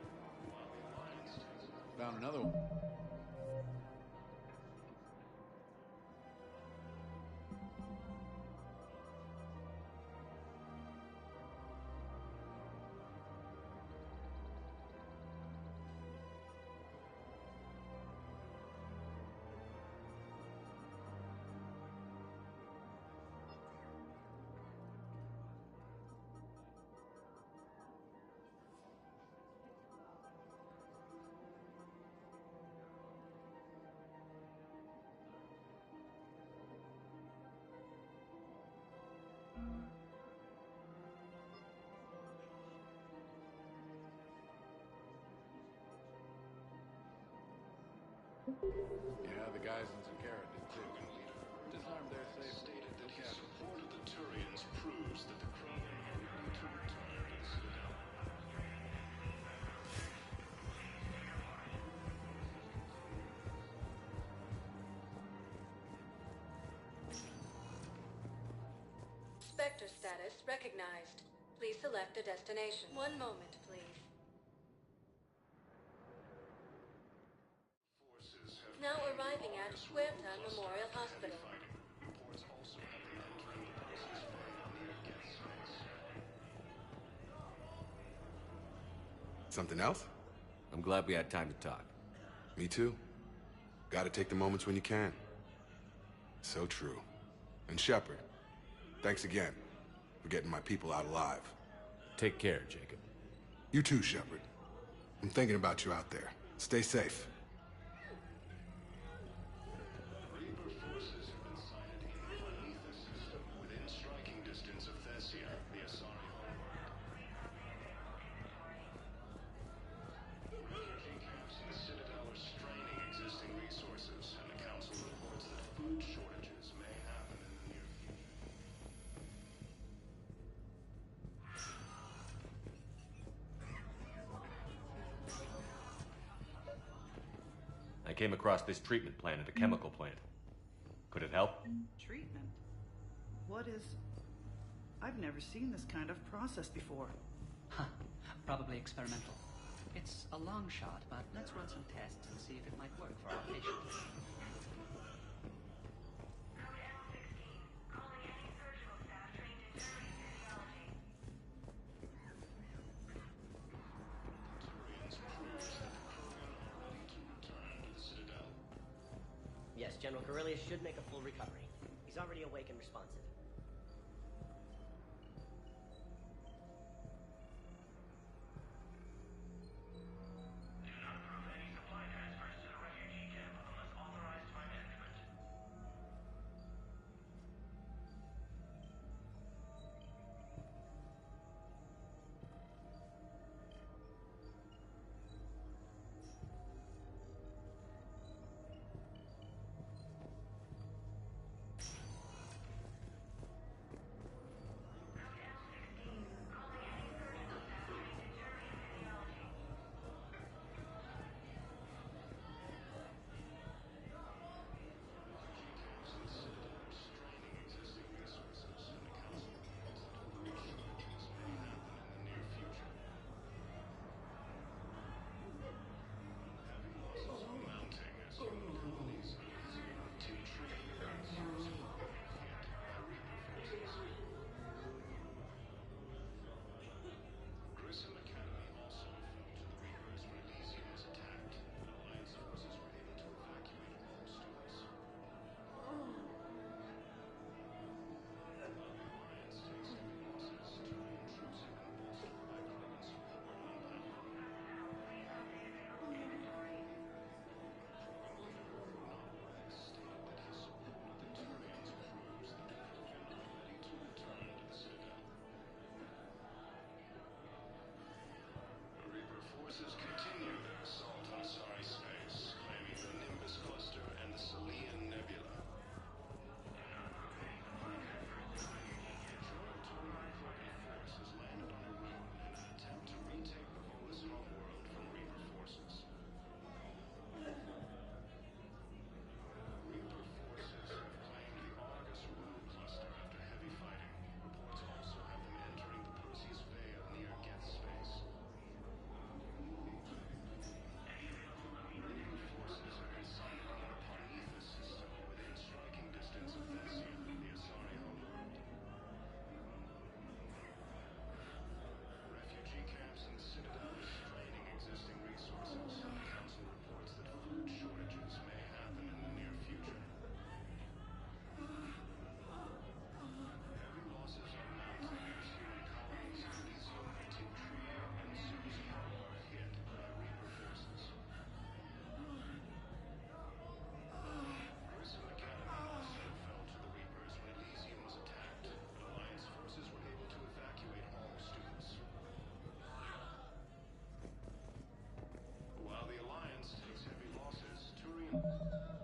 Alliance while the Alliance takes Found another one. Yeah, the guys in Zakara did too. Disarmed their safe stated that his support of the Turians proves that the Krogan are ready to return to the Spectre status recognized. Please select a destination. One moment, please. Now arriving at Huerta Memorial Hospital. Reports also have them entering the Perseus Bay near Geth space. Something else? I'm glad we had time to talk. Me too. Gotta take the moments when you can. So true. And Shepard, thanks again for getting my people out alive. Take care, Jacob. You too, Shepard. I'm thinking about you out there. Stay safe. Reaper forces have been sighted in the Prometheus system within striking distance of Thessia, the Asari homeworld. Refugee camps in the Citadel are straining existing resources, and the Council reports that food shortages may happen in the near future. I came across this treatment plant at a chemical plant. Could it help? Treatment? What is... I've never seen this kind of process before. Huh. Probably experimental. It's a long shot, but let's run some tests and see if it might work for our patients. Yes, General Corellius should make a full recovery. He's already awake and responsive. Forces continue their assault on Asari space, claiming the Nimbus Cluster and the Selian Nebula. Turian force has landed on Arun in an attempt to retake the Volitional world from Reaper forces. Reaper forces have claimed the Argus Rune Cluster after heavy fighting. Reports also have them entering the Perseus Bay near Geth space. Forces have been sighted in the Prometheus system within striking distance of Thessia, the Asari homeworld. Refugee camps in the Citadel are straining existing resources, and the Council reports that food shortages may happen in the near future. Heavy losses are mounting as human colonies in Elysium, Tinctria, and Suzie are hit by Reaper forces. Grissom Academy also fell to the Reapers when Elysium was attacked, but Alliance forces were able to evacuate all students. While the Alliance takes heavy losses, Turian...